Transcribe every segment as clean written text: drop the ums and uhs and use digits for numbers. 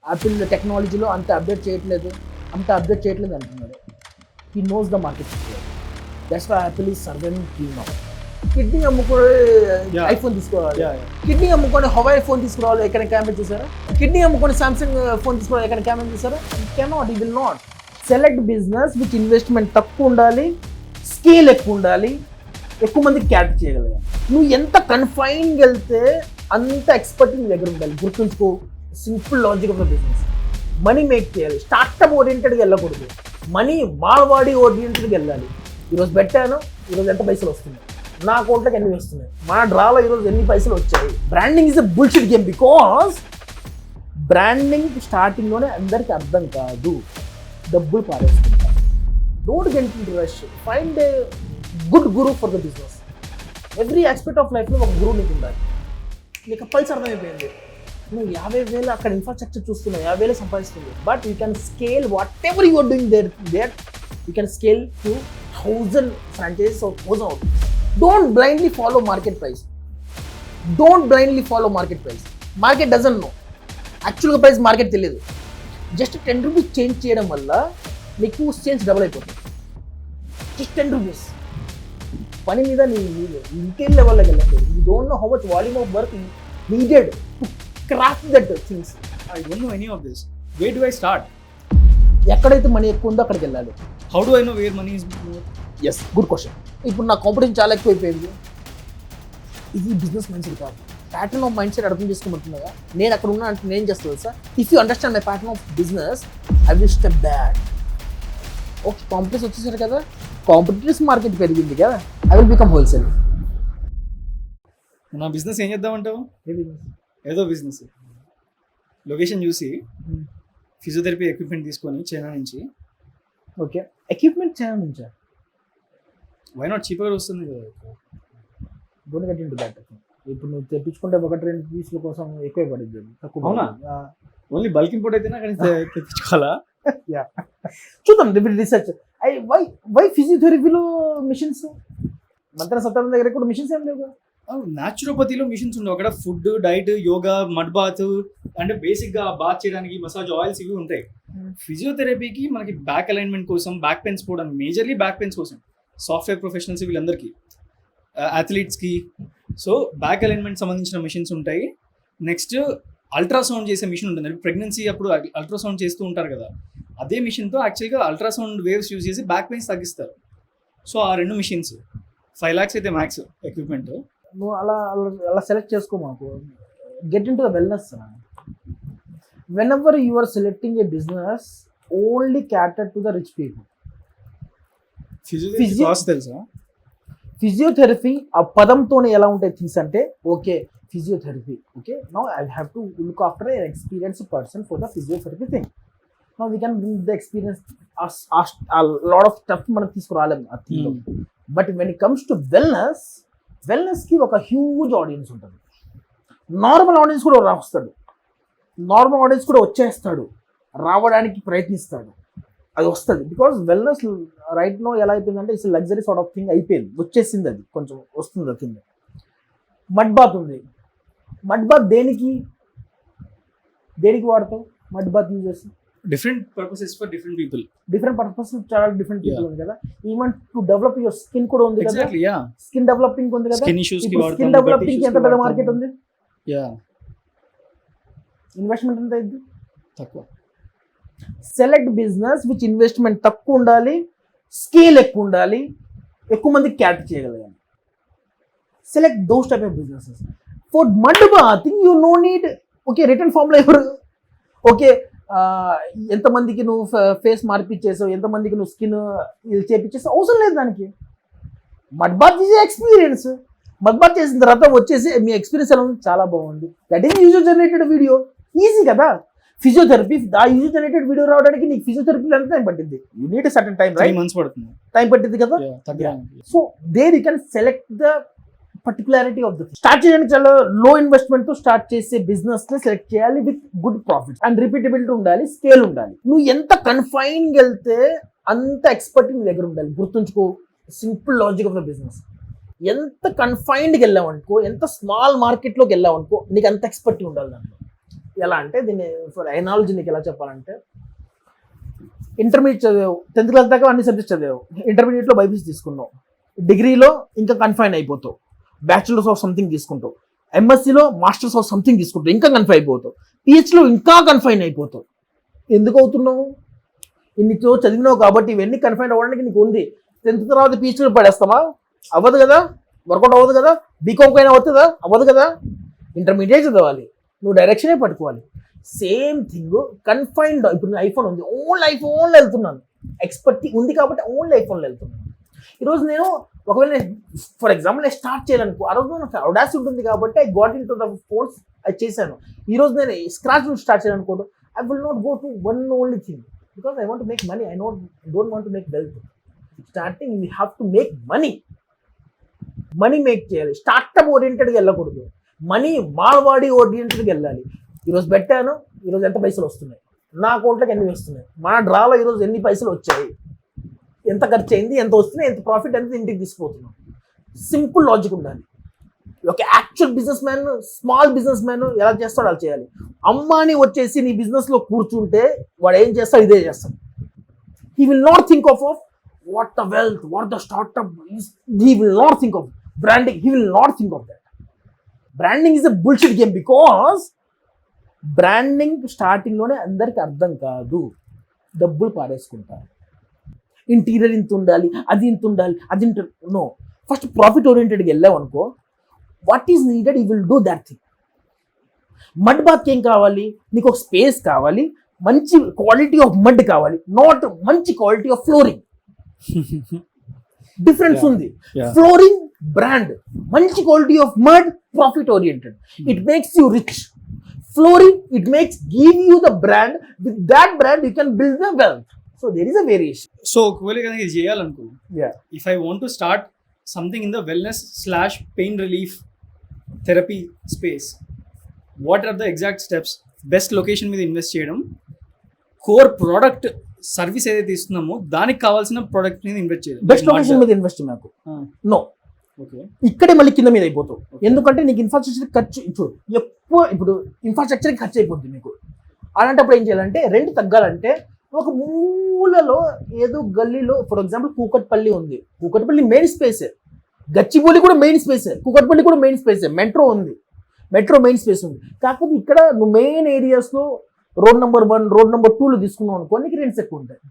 Apple టెక్నాలజీలో అంత update చేయట్లేదు అంటున్నాడు. He knows the market. That's why Apple is surviving till now. Kidney అమ్ముకొని ఐఫోన్ తీసుకోవాలి, కిడ్నీ అమ్ముకొని హవాయి ఫోన్ తీసుకురావాలి, ఎక్కడ క్యామెరా చూసారా? కిడ్నీ అమ్ముకొని సామ్సంగ్ ఫోన్ తీసుకురావాలి, ఎక్కడ కెమెరా చూసారా? It cannot, it will not. Select business which investment తక్కువ ఉండాలి, స్కేల్ ఎక్కువ ఉండాలి, ఎక్కువ మందికి క్యాటర్ చేయగలగాలి. నువ్వు ఎంత కన్ఫైన్గా వెళ్తే అంత ఎక్స్పర్ట్ నీ దగ్గర ఉండాలి. గుర్తుంచుకో, simple logic of the business. Money make చేయాలి, స్టార్ట్అప్ ఓరియంటెడ్గా వెళ్ళకూడదు, మనీ మావాడి ఓరియంటెడ్గా వెళ్ళాలి. ఈరోజు పెట్టాను, ఈరోజు ఎంత పైసలు వస్తున్నాయి, నా అకౌంట్లోకి ఎన్ని వస్తున్నాయి, మన డ్రాలో ఈరోజు ఎన్ని పైసలు వచ్చాయి. Branding is a bullshit game. Because branding స్టార్టింగ్లోనే అందరికీ అర్థం కాదు, డబ్బులు పారేసుకుంటారు. Don't get in to rush, find a good guru for the business. Every aspect of లైఫ్లో ఒక గురువు నీకు ఉండాలి. నీకు పల్స్ అర్థమైపోయింది, నువ్వు 50,000 అక్కడ ఇన్ఫ్రాస్ట్రక్చర్ చూస్తున్నావు, 50,000 సంపాదిస్తుంది. But you can scale whatever you are doing there you can scale to 1,000 franchises or 1,000 outlets. Don't blindly follow market price. Market doesn't know. యాక్చువల్గా ప్రైస్ మార్కెట్ తెలియదు. జస్ట్ 10 రూపీస్ చేంజ్ చేయడం వల్ల నీకు sales double అయిపోతుంది. Just 10 rupees పని మీద నీ ఇంకేం లెవెల్లోకి వెళ్ళండి. You don't know how much volume of work needed to craft that things. I don't know any of this. Where do I start? ఎక్కడైతే మనీ ఎక్కువ ఉందో అక్కడికి వెళ్ళాలి. How do I know where money is more? Yes, good question. ఇప్పుడు నా competition చాలా ఎక్కువైపోయింది. ఇది బిజినెస్ మైండ్ సెట్ కాదు, ప్యాటర్న్ ఆఫ్ మైండ్ సెట్ అర్థం చేసుకోమంటున్నాగా. నేను అక్కడ ఉన్నా అంటే నేను చేస్తాను sir. If you understand my pattern of business, I will step back. Okay, competition వచ్చేసారు కదా, కాంపిటీటర్స్ మార్కెట్ పెరిగింది కదా, ఐ విల్ బికమ్ హోల్సేల్. నా బిజినెస్ ఏం చేద్దామంటావు? ఏ బిజినెస్? ఏదో బిజినెస్ లొకేషన్ చూసి ఫిజియోథెరపీ ఎక్విప్మెంట్ తీసుకొని చైనా నుంచి. ఓకే, ఎక్విప్మెంట్ చైనా నుంచా? Why not? చీప్గా వస్తుంది కదా. Don't get into that. ఇప్పుడు నువ్వు తెప్పించుకుంటే 1-2 పీసుల కోసం ఎక్కువ పడింది, తక్కువ. అవునా? ఓన్లీ బల్క్ ఇంపోర్ట్ అయితేనే కానీ తెప్పించుకోవాలా? చూద్దాం రీసెర్చ్. Why ఫిజియోథెరపీలో machines? మంత్ర సత్రం దగ్గర కూడా మిషన్స్ ఏం లేవు. న్యాచురోపతిలో మిషన్స్ ఉండవు. అక్కడ food, diet, yoga, mud bath, అంటే బేసిక్గా బాత్ చేయడానికి మసాజ్ ఆయిల్స్ ఇవి ఉంటాయి. ఫిజియోథెరపీకి మనకి బ్యాక్ అలైన్మెంట్ కోసం, బ్యాక్ పెయిన్స్ పోవడానికి, మేజర్లీ బ్యాక్ పెయిన్స్ కోసం, సాఫ్ట్వేర్ ప్రొఫెషనల్స్ వీళ్ళందరికీ, అథ్లీట్స్కి. సో బ్యాక్ అలైన్మెంట్ సంబంధించిన మిషన్స్ ఉంటాయి. నెక్స్ట్ అల్ట్రాసౌండ్ చేసే మిషన్ ఉంటుంది. ప్రెగ్నెన్సీ అప్పుడు అల్ట్రాసౌండ్ చేస్తూ ఉంటారు కదా, అదే మిషన్తో యాక్చువల్గా అల్ట్రాసౌండ్ వేవ్స్ యూజ్ చేసి బ్యాక్ పెయిన్స్ తగ్గిస్తారు. సో ఆ 2 మిషన్స్ 5 lakhs అయితే మ్యాక్స్ ఎక్విప్మెంట్. నువ్వు అలా సెలెక్ట్ చేసుకో. మాకు get in to the wellness. Whenever you are selecting A business, only cater to the rich people. తెలుసా? ఫిజియోథెరపీ ఆ పదంతోనే ఎలా ఉంటాయి థింగ్స్ అంటే, okay physiotherapy, okay now I have to look after an experienced person for the physiotherapy thing. Now we can bring the experience. Lot of stuff మనం తీసుకురాలేము ఆ థింగ్లో. But when it comes to వెల్నెస్కి ఒక huge audience ఉంటుంది. Normal audience కూడా వస్తాడు, normal audience కూడా వచ్చేస్తాడు, రావడానికి ప్రయత్నిస్తాడు, అది వస్తుంది. బికాజ్ వెల్నెస్ రైట్ నో ఎలా అయిపోయిందంటే it's luxury sort of thing అయిపోయింది, వచ్చేసింది, అది కొంచెం వస్తుంది కింద. మడ్ బాత్ ఉంది. మడ్ బాత్ దేనికి వాడతావు? మడ్ బాత్ యూజ్ చేసి different purposes for different people. Different purpose చాలా డిఫరెంట్ పీపుల్ ఉంది కదా. Even to develop your skin కూడా ఉంది కదా. స్కిన్ డెవలపింగ్ ఉంది కదా. స్కిన్ డెవలపింగ్ ఎంత పెద్ద మార్కెట్ ఉంది. ఇన్వెస్ట్మెంట్ ఎంత అయింది? తక్కువ. సెలెక్ట్ బిజినెస్ విచ్ ఇన్వెస్ట్మెంట్ తక్కువ ఉండాలి, స్కేల్ ఎక్కువ ఉండాలి, ఎక్కువ మందికి క్యాటర్ చేయగలగాలి. Select those type of businesses. For mud bathing you no need okay return ఫార్మ్లో ఎవరు, ఓకే ఎంతమందికి నువ్వు ఫేస్ మార్పిచ్చేసావు, ఎంతమందికి నువ్వు స్కిన్ ఇది చేపించేసావు, అవసరం లేదు దానికి. Mud bath is experience. Mud bath చేసిన తర్వాత వచ్చేసి మీ ఎక్స్పీరియన్స్ ఎలా ఉంది, చాలా బాగుంది. That is user generated video. Easy కదా. ఫిజియోథెరపీ, ఆ యూజర్ జనరేటెడ్ వీడియో రావడానికి నీకు ఫిజియోథెరపీలో ఎంత టైం పట్టింది? You need a certain time, right? 3 months పడుతుంది. టైం పట్టింది కదా. So there you can select the particularity of the start చేయడానికి. చాలా లో ఇన్వెస్ట్మెంట్ తో స్టార్ట్ చేసే బిజినెస్ ని సెలెక్ట్ చేయాలి with good profit and repeatability ఉండాలి, స్కేల్ ఉండాలి. నువ్వు ఎంత కన్ఫైన్గా వెళ్తే అంత ఎక్స్పర్ట్ నీ దగ్గర ఉండాలి. గుర్తుంచుకో, simple logic of the business. ఎంత కన్ఫైన్డ్కి వెళ్ళావనుకో, ఎంత స్మాల్ మార్కెట్లోకి వెళ్ళావనుకో, నీకు అంత ఎక్స్పర్ట్ ఉండాలి దాంట్లో. ఎలా అంటే దీన్ని ఫర్ ఎనాలజీ నీకు ఎలా చెప్పాలంటే, ఇంటర్మీడియట్ చదివావు, 10th క్లాస్ దాకా అన్ని సబ్జెక్ట్స్ చదివావు, ఇంటర్మీడియట్లో బైపీసీ తీసుకున్నావు, డిగ్రీలో ఇంకా కన్ఫైన్ అయిపోతావు, బ్యాచులర్స్ ఆఫ్ సంథింగ్ తీసుకుంటావు, ఎంఎస్సీలో మాస్టర్స్ ఆఫ్ సంథింగ్ తీసుకుంటావు, ఇంకా కన్ఫైన్ అయిపోతావు, పిహెచ్లో ఇంకా కన్ఫైన్ అయిపోతావు. ఎందుకు అవుతున్నావు? ఇన్నితో చదివినావు కాబట్టి ఇవన్నీ కన్ఫైన్ అవ్వడానికి నీకు ఉంది. 10th తర్వాత పిహెచ్లో పడేస్తామా? అవ్వదు కదా, వర్కౌట్ అవ్వదు కదా. బీకామ్ అయినా అవుతుందా? అవ్వదు కదా. ఇంటర్మీడియట్ చదవాలి, నువ్వు డైరెక్షనే పట్టుకోవాలి. Same thing confined. ఇప్పుడు ఐఫోన్ ఉంది, ఓన్లీ ఐఫోన్లో వెళ్తున్నాను, ఎక్స్పర్ట్ ఉంది కాబట్టి ఓన్లీ ఐఫోన్లో వెళ్తున్నాను. ఈరోజు నేను ఒకవేళ ఫర్ ఎగ్జాంపుల్ నేను స్టార్ట్ చేయాలనుకో, ఆ రోజు నాకు అవడాసి ఉంటుంది కాబట్టి I got in to the force, అది చేశాను. ఈరోజు నేను స్క్రాచ్ నుంచి స్టార్ట్ చేయాలనుకోండి, I will not go to one only thing because I want to make money. I don't want to make wealth. Starting you have to make money. Money make చేయాలి. Startup ఓరియంటెడ్గా వెళ్ళకూడదు, money Malwadi ఓరియంటెడ్గా వెళ్ళాలి. ఈరోజు పెట్టాను, ఈరోజు ఎంత పైసలు వస్తున్నాయి, నా అకౌంట్లోకి ఎన్ని వస్తున్నాయి, మన డ్రాలో ఈరోజు ఎన్ని పైసలు వచ్చాయి, ఎంత ఖర్చు అయింది, ఎంత వస్తున్నాయి, ఎంత ప్రాఫిట్ అనేది ఇంటికి తీసుకుపోతున్నాం. సింపుల్ లాజిక్ ఉండాలి. ఒక actual business man, small business man ఎలా చేస్తాడో అలా చేయాలి. అంబానీ వచ్చేసి నీ బిజినెస్లో కూర్చుంటే వాడు ఏం చేస్తాడు, ఇదే చేస్తాడు. He will not think of what the wealth, what the startup, he will not think of branding, he will not think of that. Branding is a bullshit game because branding స్టార్టింగ్లోనే అందరికి అర్థం కాదు, డబ్బులు పారేసుకుంటారు. ఇంటీరియర్ ఇంత ఉండాలి, అది ఇంత ఉండాలి, అది ఇంత నో. ఫస్ట్ ప్రాఫిట్ ఓరియంటెడ్గా వెళ్ళావు అనుకో, what is needed you will do that thing. Mud బాత్కి ఏం కావాలి, నీకు ఒక స్పేస్ కావాలి, మంచి క్వాలిటీ ఆఫ్ మడ్ కావాలి, నాట్ మంచి క్వాలిటీ ఆఫ్ ఫ్లోరింగ్. డిఫరెన్స్ ఉంది. ఫ్లోరింగ్ బ్రాండ్, మంచి quality of mud profit oriented, it makes you rich. Flooring, it makes give you the brand. With that brand, you can build the wealth. So there is a variation. So ఒకవేళ కనుక ఇది చేయాలనుకో, Yeah. If I want to start something in the wellness slash pain relief therapy space, what are the exact steps? Best location మీద invest చేయడం, core product service ఏదైతే ఇస్తున్నామో దానికి కావాల్సిన ప్రోడక్ట్ మీద ఇన్వెస్ట్ చేయడం. Best location మీద ఇన్వెస్ట్ నాకు నో. ఓకే, ఇక్కడే మళ్ళీ కింద మీద అయిపోతావు. ఎందుకంటే నీకు ఇన్ఫ్రాస్ట్రక్చర్ ఖర్చు చూడు ఎక్కువ, ఇప్పుడు ఇన్ఫ్రాస్ట్రక్చర్ ఖర్చు అయిపోద్ది మీకు. అలాంటప్పుడు ఏం చేయాలంటే, రెంట్ తగ్గాలంటే ఒక మూలలో ఏదో గల్లీలో, ఫర్ ఎగ్జాంపుల్ కూకట్పల్లి ఉంది, కూకట్పల్లి మెయిన్ స్పేసే, గచ్చిబౌలి కూడా మెయిన్ స్పేసే, కూకట్పల్లి కూడా మెయిన్ స్పేసే, మెట్రో ఉంది, మెట్రో మెయిన్ స్పేస్ ఉంది. కాకపోతే ఇక్కడ నువ్వు మెయిన్ ఏరియాస్లో రోడ్ నెంబర్ 1, రోడ్ నెంబర్ 2లో తీసుకున్నావు అనుకో, నీకు రెంట్స్ ఎక్కువ ఉంటాయి.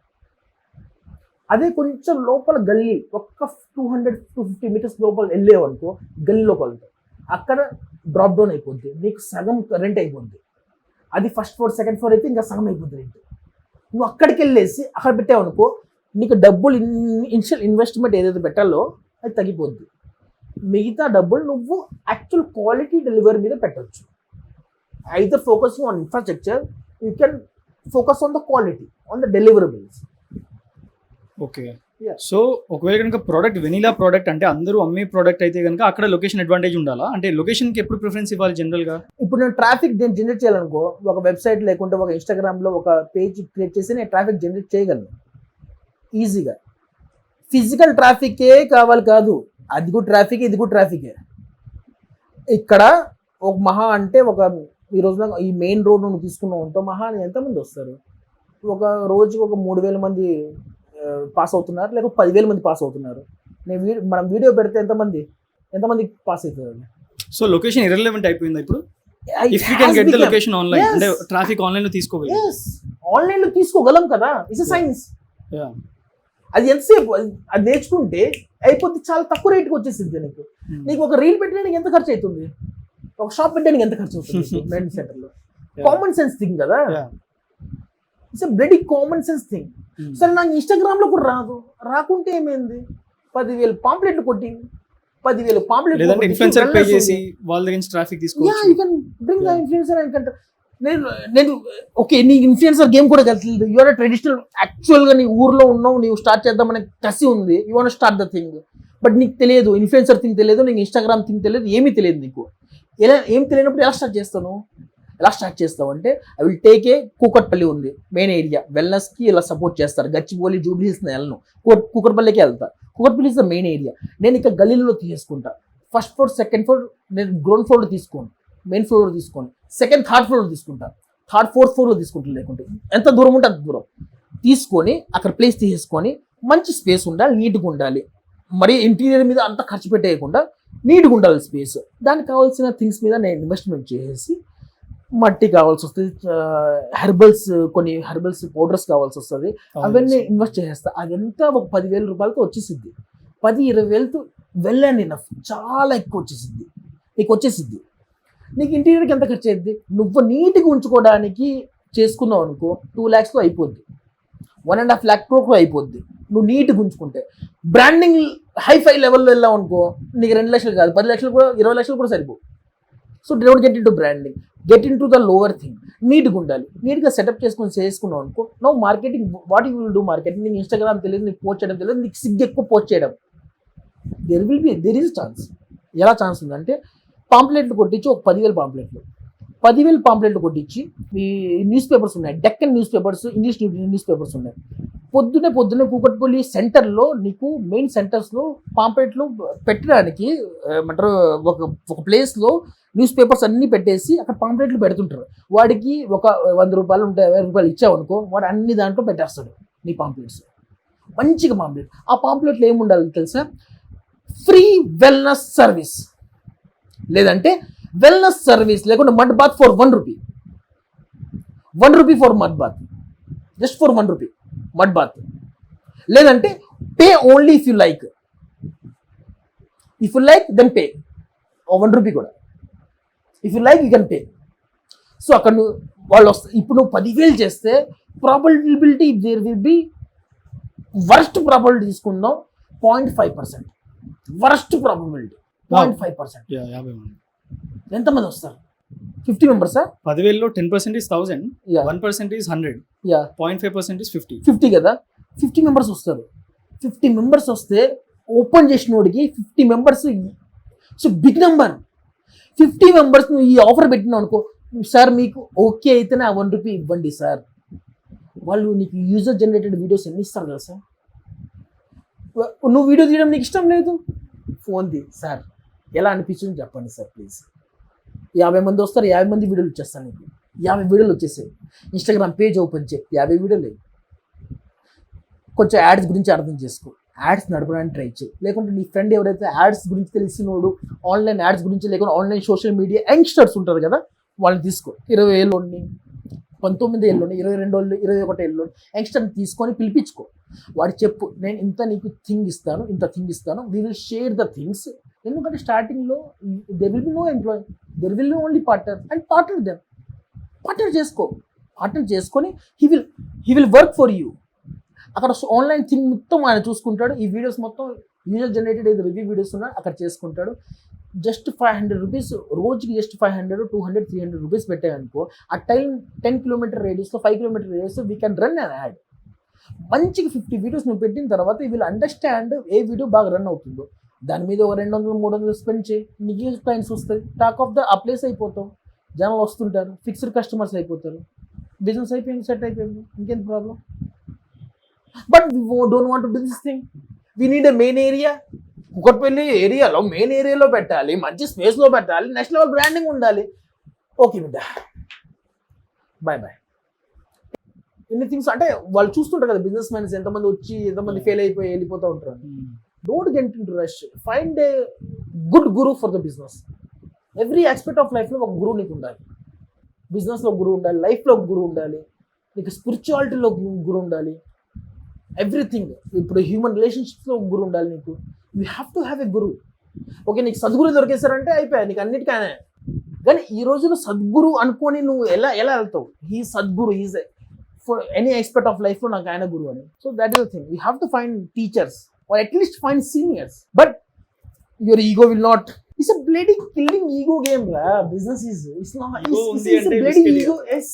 అదే కొంచెం లోపల గల్లీ, ఒక్క 200-250 మీటర్స్ లోపల వెళ్ళేవు అనుకో, గల్లీ లోపల అక్కడ డ్రాప్ డౌన్ అయిపోద్ది, నీకు సగం రెంట్ అయిపోద్ది. అది ఫస్ట్ ఫ్లోర్, సెకండ్ ఫ్లోర్ అయితే ఇంకా సగం అయిపోద్ది రెంట్. నువ్వు అక్కడికి వెళ్ళేసి అక్కడ పెట్టావు అనుకో, నీకు డబ్బులు ఇనిషియల్ ఇన్వెస్ట్మెంట్ ఏదైతే పెట్టాలో అది తగ్గిపోద్ది. మిగతా డబ్బులు నువ్వు యాక్చువల్ క్వాలిటీ డెలివరీ మీద పెట్టవచ్చు. Either focusing on infrastructure, you can focus on the quality, on the deliverables. Okay. So ఒకవేళ కనుక ప్రోడక్ట్ వెనిలా ప్రోడక్ట్ అంటే అందరూ అమ్మే ప్రోడక్ట్ అయితే కనుక అక్కడ లొకేషన్ అడ్వాంటేజ్ ఉండాలా? అంటే లొకేషన్కి ఎప్పుడు ప్రిఫరెన్స్ ఇవ్వాలి జనరల్గా? ఇప్పుడు నేను ట్రాఫిక్ జనరేట్ చేయాలనుకో, ఒక వెబ్సైట్ లేకుంటే ఒక ఇన్స్టాగ్రామ్లో ఒక పేజ్ క్రియేట్ చేసి నేను ట్రాఫిక్ జనరేట్ చేయగలను ఈజీగా. ఫిజికల్ ట్రాఫికే కావాలి కాదు, అది కూడా ట్రాఫిక్, ఇది కూడా ట్రాఫికే. ఇక్కడ ఒక మహా అంటే ఒక ఈ రోజున ఈ మెయిన్ రోడ్ నువ్వు తీసుకున్నావు అంటో మహా ఎంతమంది వస్తారు? ఒక రోజుకి ఒక 3,000 మంది పాస్ అవుతున్నారు, లేకపోతే 10,000 మంది పాస్ అవుతున్నారు. మనం వీడియో పెడితే ఎంతమంది పాస్ అవుతారు? సో లొకేషన్ ఇర్రెలెవెంట్ అయిపోయింది ఇప్పుడు. If you can get the location online, అంటే ట్రాఫిక్ ఆన్లైన్ లో తీసుకోగలం. ఆన్లైన్ లో తీసుకోగలం కదా, ఇట్స్ ఎ సైన్స్. అది ఎంతసేపు అది నేర్చుకుంటే అయిపోతే చాలా తక్కువ రేట్కి వచ్చేసింది. నీకు ఒక రీల్ పెట్టడానికి ఎంత ఖర్చు అవుతుంది, ఒక షాప్ పెట్టడానికి ఎంత ఖర్చు అవుతుంది మెయిన్ సెంటర్లో? కామన్ సెన్స్ థింగ్ కదా, it's a very common sense thing. సరే నాకు ఇన్స్టాగ్రామ్ లో కూడా రాకుంటే ఏమైంది? 10,000 పాంప్లెట్లు కొట్టి 10,000 పాంప్లెట్లు ఇన్ఫ్లుయెన్సర్ పే చేసి వాళ్ళ దగ్గర నుంచి ట్రాఫిక్ తీసుకోవచ్చు. You can bring the influencer and control. నేను ఓకే, నీ ఇన్ఫ్లుయెన్సర్ గేమ్ కూడా కలిసి యు ఆర్ ట్రెడిషనల్, యాక్చువల్గా నీ ఊర్లో ఉన్నావు, నీవు స్టార్ట్ చేద్దామనే కసి ఉంది, you want start the thing. But నీకు తెలియదు ఇన్ఫ్లుయెన్సర్ థింగ్ తెలియదు, నీకు ఇన్స్టాగ్రామ్ థింగ్ తెలియదు, ఏమీ తెలియదు నీకు. ఏం తెలియనప్పుడు ఎలా స్టార్ట్ చేస్తావు అంటే, I will take a Kukatpally ఉంది మెయిన్ ఏరియా, వెల్నెస్కి ఇలా సపోర్ట్ చేస్తారు, గచ్చిబౌలి జూబ్లీ హిల్స్ వెళ్ళను, కూకట్పల్లికి వెళ్తా. Kukatpally is the main area. నేను ఇక్కడ గల్లీలో తీసుకుంటా, ఫస్ట్ ఫ్లోర్ సెకండ్ ఫ్లోర్ నేను గ్రౌండ్ ఫ్లోర్లో తీసుకోను, మెయిన్ ఫ్లోర్లో తీసుకోను. సెకండ్ థర్డ్ ఫ్లోర్ తీసుకుంటా, థర్డ్ ఫోర్త్ ఫ్లోర్లో తీసుకుంటా, లేకుంటే ఎంత దూరం ఉంటే అంత దూరం తీసుకొని అక్కడ ప్లేస్ తీసేసుకొని మంచి స్పేస్ ఉండాలి, నీట్గా ఉండాలి. మరి ఇంటీరియర్ మీద అంత ఖర్చు పెట్టేయకుండా నీట్గా ఉండాలి స్పేస్. దానికి కావాల్సిన థింగ్స్ మీద నేను ఇన్వెస్ట్మెంట్ చేసేసి మట్టి కావాల్సి వస్తుంది, కొన్ని హెర్బల్స్ పౌడర్స్ కావాల్సి వస్తుంది, అవన్నీ ఇన్వెస్ట్ చేసేస్తా. అదంతా ఒక 10,000 రూపాయలతో వచ్చేసిద్ది. 10-20,000తో వెల్ అండ్ ఇనఫ్, చాలా ఎక్కువ వచ్చేసిద్ది. నీకు ఇంటీరియర్కి ఎంత ఖర్చు అయ్యింది? నువ్వు నీట్గా ఉంచుకోవడానికి చేసుకున్నావు అనుకో 2 lakhsతో అయిపోద్ది, 1.5 lakh అయిపోద్ది నువ్వు నీట్గా ఉంచుకుంటే. బ్రాండింగ్ హైఫై లెవెల్లో వెళ్ళావు అనుకో నీకు 2 లక్షలు కాదు, 10 లక్షలు కూడా, 20 లక్షలు కూడా సరిపో. So don't get in to branding, get in to the lower thing. నీట్గా ఉండాలి, నీట్గా సెటప్ చేసుకున్నావు అనుకో. No marketing, what you will do marketing? నీకు ఇన్స్టాగ్రామ్ తెలియదు, నీకు పోస్ట్ చేయడం తెలియదు, నీకు సిగ్గు ఎక్కువ పోస్ట్ చేయడం. There is chance. ఎలా ఛాన్స్ ఉందంటే పాంప్లెట్లు కొట్టించి ఒక 10,000 పాంప్లెట్లు కొట్టించి ఈ న్యూస్ పేపర్స్ ఉన్నాయి, Deccan news papers, English news papers ఉన్నాయి. పొద్దునే కూకట్పల్లి సెంటర్లో నీకు మెయిన్ సెంటర్స్లో పాంప్లెట్లు పెట్టడానికి ఏమంటారు ఒక ప్లేస్లో న్యూస్ పేపర్స్ అన్నీ పెట్టేసి అక్కడ పాంప్లెట్లు పెడుతుంటారు. వాడికి ఒక 100 రూపాయలు ఉంటే 50 రూపాయలు ఇచ్చావనుకో వాడు అన్ని దాంట్లో పెట్టేస్తాడు నీ పాంప్లెట్స్. మంచిగా పాంప్లెట్. ఆ పాంప్లెట్లు ఏముండాలి తెలుసా? ఫ్రీ వెల్నెస్ సర్వీస్, లేదంటే వెల్నెస్ సర్వీస్, లేకుంటే mud bath for 1 rupee. 1 rupee for mud bath, just for 1 rupee mud bath. లేదంటే pay only if you like then pay 1 rupee కూడా. If you like you can pay. So అక్కడ వాళ్ళు వస్తారు. ఇప్పుడు నువ్వు 10,000 చేస్తే probability there will be, worst probability తీసుకుందాం 0.5%, worst probability 0.5%. ఎంతమంది వస్తారు? 50 మెంబర్సా? 10,000లో 10% is 1,000, 1% is 100, 0.5% is 50 కదా. 50 మెంబర్స్ వస్తారు. 50 మెంబర్స్ వస్తే ఓపెన్ చేసినోడికి 50 members. So big number. 50 members నువ్వు ఈ ఆఫర్ పెట్టినావు అనుకో, సార్ మీకు ఓకే అయితేనే ఆ 1 రూపీ ఇవ్వండి సార్. వాళ్ళు నీకు యూజర్ జనరేటెడ్ వీడియోస్ ఎన్ని ఇస్తారు కదా సార్. నువ్వు వీడియో తీయడం నీకు ఇష్టం లేదు, ఫోన్ తీ సార్, ఎలా అనిపించింది చెప్పండి సార్ ప్లీజ్. 50 మంది వస్తారు, 50 మంది వీడియోలు వచ్చేస్తాను నీకు. 50 వీడియోలు వచ్చేసాయి. ఇన్స్టాగ్రామ్ పేజ్ ఓపెన్ చేయి, 50 వీడియోలు. కొంచెం యాడ్స్ గురించి అర్థం చేసుకో, యాడ్స్ నడపడానికి ట్రై చేయి. లేకుంటే నీ ఫ్రెండ్ ఎవరైతే యాడ్స్ గురించి తెలిసినోడు, ఆన్లైన్ యాడ్స్ గురించి, లేకుంటే ఆన్లైన్ సోషల్ మీడియా యంగ్స్టర్స్ ఉంటారు కదా, వాళ్ళని తీసుకో. 20 ఏళ్ళోని, 19 ఏళ్ళోని, 22 ఏళ్ళు, 21 ఏళ్ళోని యంగ్స్టర్ని తీసుకొని పిలిపించుకో. వాడు చెప్పు, నేను ఇంత నీకు థింగ్ ఇస్తాను, we will share the things. ఎందుకంటే స్టార్టింగ్లో there will be no employee, there will be only partner. And partner చేసుకొని he will work for you. అక్కడ ఆన్లైన్ థింగ్ మొత్తం ఆయన చూసుకుంటాడు. ఈ వీడియోస్ మొత్తం యూజర్ జనరేటెడ్ ఏదో రివ్యూ వీడియోస్ ఉన్నాయి అక్కడ చేసుకుంటాడు. జస్ట్ 500 రూపీస్ రోజుకి, జస్ట్ 500, 200, 300 రూపీస్ పెట్టాయనుకో, ఆ 10 కిలోమీటర్ రేడియస్లో, 5 కిలోమీటర్ రేడియస్లో we can run an ad. మంచిగా 50 వీడియోస్ నువ్వు పెట్టిన తర్వాత ఈ విల్ అండర్స్టాండ్ ఏ వీడియో బాగా రన్ అవుతుందో. దాని మీద ఒక 200, 300 స్పెండ్ చేయి, నీకు క్లయింట్స్ వస్తాయి, టాక్ ఆఫ్ ద ఆ ప్లేస్ అయిపోతావు, జనాలు వస్తుంటారు, ఫిక్స్డ్ కస్టమర్స్ అయిపోతారు, బిజినెస్ అయిపోయింది, సెట్ అయిపోయింది, ఇంకేంత problem. But we don't want to do this thing. We need a main area. Kukatpally ఏరియాలో మెయిన్ ఏరియాలో పెట్టాలి, మంచి స్పేస్లో పెట్టాలి, నెక్స్ట్ లెవెల్ బ్రాండింగ్ ఉండాలి. ఓకే బిడ్డ, బాయ్. ఎన్ని థింగ్స్ అంటే వాళ్ళు చూస్తుంటారు కదా బిజినెస్ మ్యాన్స్, ఎంతమంది వచ్చి ఎంతమంది ఫెయిల్ అయిపోయి వెళ్ళిపోతూ ఉంటారు. Don't get in to rush, find a good guru for the business. Every aspect of లైఫ్లో ఒక గురువు నీకు ఉండాలి. బిజినెస్లో గురువు ఉండాలి, లైఫ్లో ఒక గురువు ఉండాలి, నీకు స్పిరిచువాలిటీలో గురువు ఉండాలి, ఎవ్రీథింగ్. ఇప్పుడు హ్యూమన్ రిలేషన్షిప్స్లో ఒక గురువు ఉండాలి నీకు. You have to have a Guru. Okay, నీకు సద్గురు దొరికేశారంటే అయిపోయా, నీకు అన్నిటికైనా. కానీ ఈ రోజున సద్గురు అనుకొని నువ్వు ఎలా వెళ్తావు? He Sadguru, is for any aspect of లైఫ్లో నాకు ఆయన గురువు అని. So that is the thing, you have to find teachers or at least find seniors, but your ego will not. It's a bloody killing ego game la. Business is, it's not, it's a bloody ego. Yes,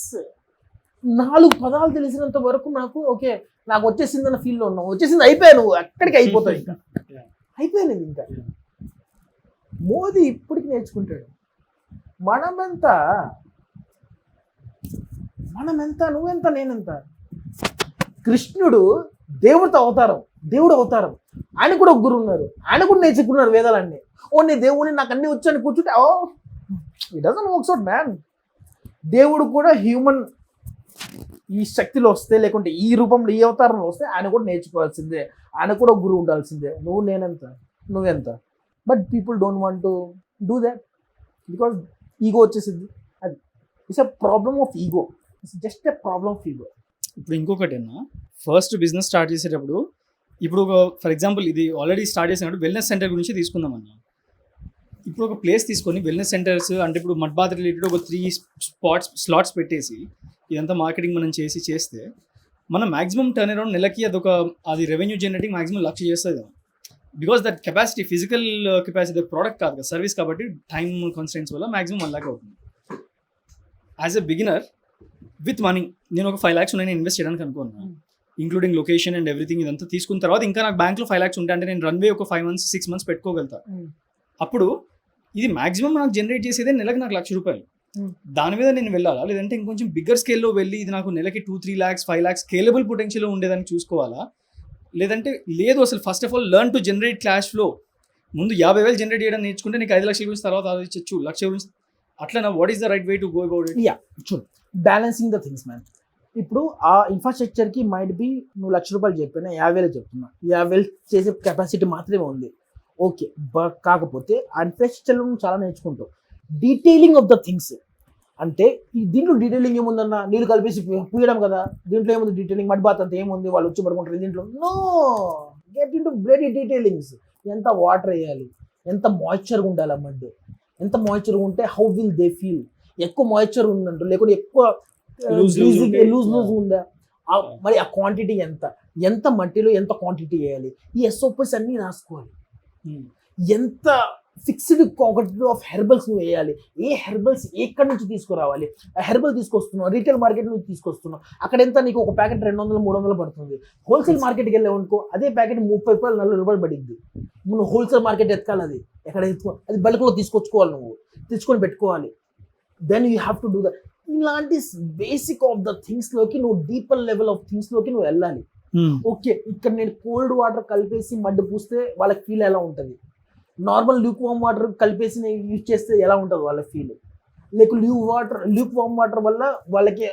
4 పదాలు తెలిసినంత వరకు నాకు okay, నాకు వచ్చేసిందన్న ఫీల్లో ఉన్నావు. వచ్చేసింది, అయిపోయా, నువ్వు అక్కడికి అయిపోతావు, ఇంకా అయిపోయాను. ఇంకా మోదీ ఇప్పటికి నేర్చుకుంటాడు. మనమెంత, నువ్వెంత, నేనెంత. కృష్ణుడు దేవుడు అవతారం, ఆయన కూడా ఒక గురువు ఉన్నారు, ఆయన కూడా నేర్చుకున్నారు వేదాలన్నీ. ఓ నీ దేవుని నాకు అన్ని వచ్చని కూర్చుంటే, oh it doesn't works out man. దేవుడు కూడా హ్యూమన్ ఈ శక్తిలో వస్తే, లేకుంటే ఈ రూపంలో ఈ అవతారంలో వస్తే ఆయన కూడా నేర్చుకోవాల్సిందే, ఆయన కూడా గురువు ఉండాల్సిందే. నేనెంత నువ్వెంత. But people don't want to do that because ego వచ్చేసింది. అది it's a problem of ego, it's just a problem of ego. ఇప్పుడు ఇంకొకటి అన్న, ఫస్ట్ బిజినెస్ స్టార్ట్ చేసేటప్పుడు ఇప్పుడు ఒక ఫర్ ఎగ్జాంపుల్ ఇది ఆల్రెడీ స్టార్ట్ చేసినప్పుడు వెల్నెస్ సెంటర్ గురించి తీసుకుందాం అన్న. ఇప్పుడు ఒక ప్లేస్ తీసుకొని వెల్నెస్ సెంటర్స్ అంటే ఇప్పుడు మడ్ బాత్ రిలేటెడ్ ఒక 3 స్లాట్స్ పెట్టేసి ఇదంతా మార్కెటింగ్ మనం చేస్తే మనం మాక్సిమం టర్న్ అరౌండ్ నెలకి అది రెవెన్యూ జనరేటింగ్ మాక్సిమం 1,00,000 చేస్తుంది. Because that capacity physical capacity product కాదు కదా, సర్వీస్ కాబట్టి టైం కన్స్ట్రెంట్స్ వల్ల మాక్సిమం 1 lakh అవుతుంది. As a beginner with money నేను ఒక 5 lakhs నేను ఇన్వెస్ట్ చేయడానికి అనుకున్నాను, ఇంక్లూడింగ్ లొకేషన్ అండ్ ఎవ్రీథింగ్. ఇదంతా తీసుకున్న తర్వాత ఇంకా నాకు బ్యాంక్లో 5 lakhs ఉంటాయి అంటే నేను రన్వే ఒక 5 months 6 months పెట్టుకోగలుగుతా. అప్పుడు ఇది మాక్సిమం నాకు జనరేట్ చేసేదే నెలకు నాకు 1,00,000 రూపాయలు. దాని మీద నేను వెళ్ళాలా, లేదంటే ఇంకొంచెం బిగ్గర్ స్కేల్లో వెళ్ళి ఇది నాకు నెలకి 2-3 lakhs 5 lakhs స్కేలబుల్ పొటెన్షియల్ ఉండేదాన్ని చూసుకోవాలా, లేదంటే లేదు అసలు first of all learn to generate cash flow. ముందు 50,000 జనరేట్ చేయడం నేర్చుకుంటే నీకు 5 lakhs గురించి తర్వాత ఆలోచించచ్చు, 1,00,000 గురించి. అట్లా what is the right way to go about it? Yeah చూడు, బ్యాలెన్సింగ్ ద థింగ్స్ మ్యాన్. ఇప్పుడు ఆ ఇన్ఫ్రాస్ట్రక్చర్కి మైట్ బి నువ్వు 1,00,000 రూపాయలు చెప్పినా 50,000 చెప్తున్నా, 50,000 చేసే కెపాసిటీ మాత్రమే ఉంది. ఓకే, కాకపోతే ఆ ఇన్ఫ్రాస్ట్రక్చర్లో నువ్వు చాలా నేర్చుకుంటావు. డీటెయిలింగ్ ఆఫ్ ద థింగ్స్ అంటే దీంట్లో డీటెయిలింగ్ ఏముందన్న, నీళ్ళు కలిపేసి పూయడం కదా, దీంట్లో ఏముంది డీటెయిలింగ్? మడ్ బాత్ అంతా ఏముంది, వాళ్ళు వచ్చి పడుకుంటారు దీంట్లో. No, get in to bloody detailings. ఎంత వాటర్ వేయాలి, ఎంత మాయిశ్చర్గా ఉండాలి, మడ్ ఎంత మాయిశ్చర్గా ఉంటే హౌ విల్ దే ఫీల్. ఎక్కువ మాయిశ్చర్ ఉందంటూ, లేకుంటే ఎక్కువ లూజ్ ఉందా, మరి ఆ క్వాంటిటీ ఎంత మట్టిలో ఎంత క్వాంటిటీ వేయాలి, ఈ SOPs అన్నీ రాసుకోవాలి. ఎంత ఫిక్స్డ్ క్వాంటిటీ ఆఫ్ హెర్బల్స్ నువ్వు వేయాలి, ఏ హెర్బల్స్ ఎక్కడి నుంచి తీసుకురావాలి, ఆ హెర్బల్ తీసుకొస్తున్నావు రీటైల్ మార్కెట్ నుంచి తీసుకొస్తున్నావు, అక్కడ ఎంత నీకు ఒక ప్యాకెట్ 200-300 పడుతుంది. హోల్సేల్ మార్కెట్కి వెళ్ళావు అనుకో, అదే ప్యాకెట్ 30-40 రూపాయలు పడింది. నువ్వు హోల్సేల్ మార్కెట్ ఎత్తుకాలి, ఎక్కడ అది బల్క్లో తీసుకొచ్చుకోవాలి, నువ్వు తెచ్చుకొని పెట్టుకోవాలి. Then you have to do that. ఇలాంటి బేసిక్ ఆఫ్ ద థింగ్స్లోకి నువ్వు డీపర్ లెవెల్ ఆఫ్ థింగ్స్లోకి నువ్వు వెళ్ళాలి. ఓకే, ఇక్కడ నేను కోల్డ్ వాటర్ కలిపేసి మడ్డు పూస్తే వాళ్ళకి ఫీల్ ఎలా ఉంటుంది, నార్మల్ ల్యూక్ వామ్ వాటర్ కలిపేసి నేను యూజ్ చేస్తే ఎలా ఉంటుంది వాళ్ళ ఫీల్, లేక ల్యూక్ వామ్ వాటర్ వల్ల వాళ్ళకి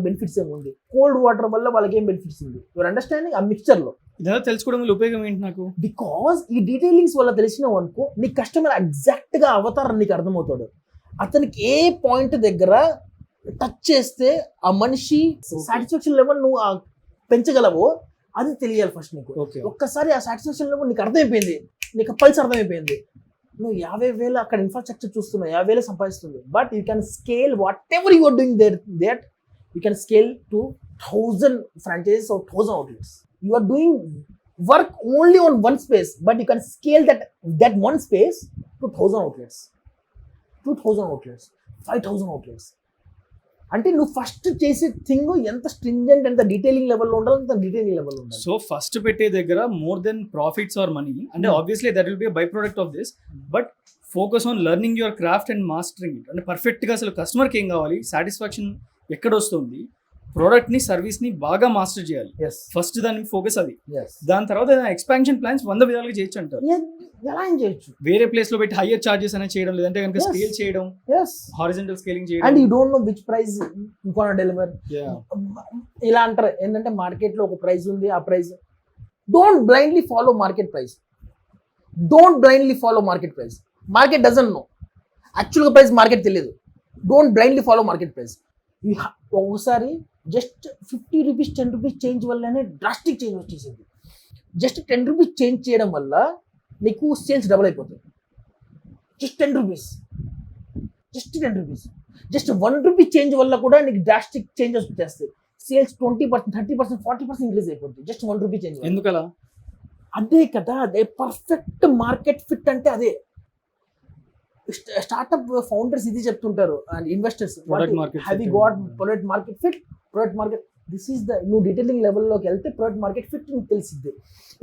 బెనిఫిట్స్ ఏముంది, కోల్డ్ వాటర్ వల్ల వాళ్ళకి ఏం బెనిఫిట్స్ ఉంది. యువర్ అండర్స్టాండింగ్ ఆ మిక్చర్లో. ఇదంతా తెలుసుకోవడం వల్ల ఉపయోగం ఏంటి నాకు? బికాస్ ఈ డీటెయిలింగ్స్ వల్ల తెలిసినావు అనుకో, నీ కస్టమర్ ఎగ్జాక్ట్గా అవతారం నీకు అర్థమవుతాడు. అతనికి ఏ పాయింట్ దగ్గర టచ్ చేస్తే ఆ మనిషి సాటిస్ఫాక్షన్ లెవెల్ నువ్వు పెంచగలవో అది తెలియాలి ఫస్ట్ నీకు. ఒక్కసారి ఆ సాటిస్ఫాక్షన్ లెవెల్ నీకు అర్థమైపోయింది, నీకు పల్స్ అర్థమైపోయింది, నువ్వు 50,000 అక్కడ ఇన్ఫ్రాస్ట్రక్చర్ చూస్తున్నావు, 50,000 సంపాదిస్తుంది. But you can scale whatever you are doing that you can scale to 1,000 franchises or 1,000 outlets. You are doing work only on one space, but you can scale that one space to 1,000 outlets, 2,000 outlets, 5,000 outlets. అంటే నువ్వు first చేసే thing ఎంత stringent, ఎంత detailing లెవెల్లో ఉండాలి, అంత detailing లెవెల్లో ఉండాలి. సో ఫస్ట్ పెట్టే దగ్గర more than profits or money అంటే obviously that will be by product of this, but focus on learning your craft and mastering it. అంటే పర్ఫెక్ట్గా అసలు కస్టమర్కి ఏం కావాలి, సాటిస్ఫాక్షన్ ఎక్కడ వస్తుంది, ప్రోడక్ట్ని సర్వీస్ని బాగా మాస్టర్ చేయాలి. ఫస్ట్ దానికి ఫోకస్ అది. దాని తర్వాత ఎక్స్పాన్షన్ ప్లాన్స్ 100 విధాలుగా చేయొచ్చు అంటారు. ఎలా ఏం చేయొచ్చు, వేరే ప్లేస్ లో పెట్టి హైయర్ చార్జెస్ అనేది చేయడం, లేదంటే కనుక స్కేల్ చేయడం, హారిజంటల్ స్కేలింగ్ చేయడం. And you don't know which price you can deliver. ఇలా అంటారు ఏంటంటే మార్కెట్ లో ఒక ప్రైస్ ఉంది, ఆ price don't blindly follow market price. Don't blindly follow market price. Market doesn't know యాక్చువల్గా ప్రైస్, మార్కెట్ తెలియదు. Don't blindly follow market price. ఒకసారి జస్ట్ 50 రూపీస్ 10 రూపీస్ చేంజ్ వల్లనే డ్రాస్టిక్ చేంజ్ వచ్చేసింది. జస్ట్ 10 రూపీస్ చేంజ్ చేయడం వల్ల నీకు సేల్స్ డబుల్ అయిపోతుంది. Just 10 rupees, just 10 rupees, just 1 rupee change వల్ల కూడా నీకు డ్రాస్టిక్ చేంజెస్ వచ్చేస్తాయి. సేల్స్ 20%, 30%, 40% ఇంక్రీజ్ అయిపోతుంది జస్ట్ 1 రూపీ చేంజ్. ఎందుకలా? అదే కదా, అదే పర్ఫెక్ట్ మార్కెట్ ఫిట్ అంటే అదే. స్టార్ట్అప్ ఫౌండర్స్ ఇది చెప్తుంటారు and investors, have you got product market fit. Product market this is the, నువ్వు డీటెయిలింగ్ లెవెల్లోకి వెళ్తే ప్రొడక్ట్ మార్కెట్ ఫిట్ నీకు తెలిసిద్ది.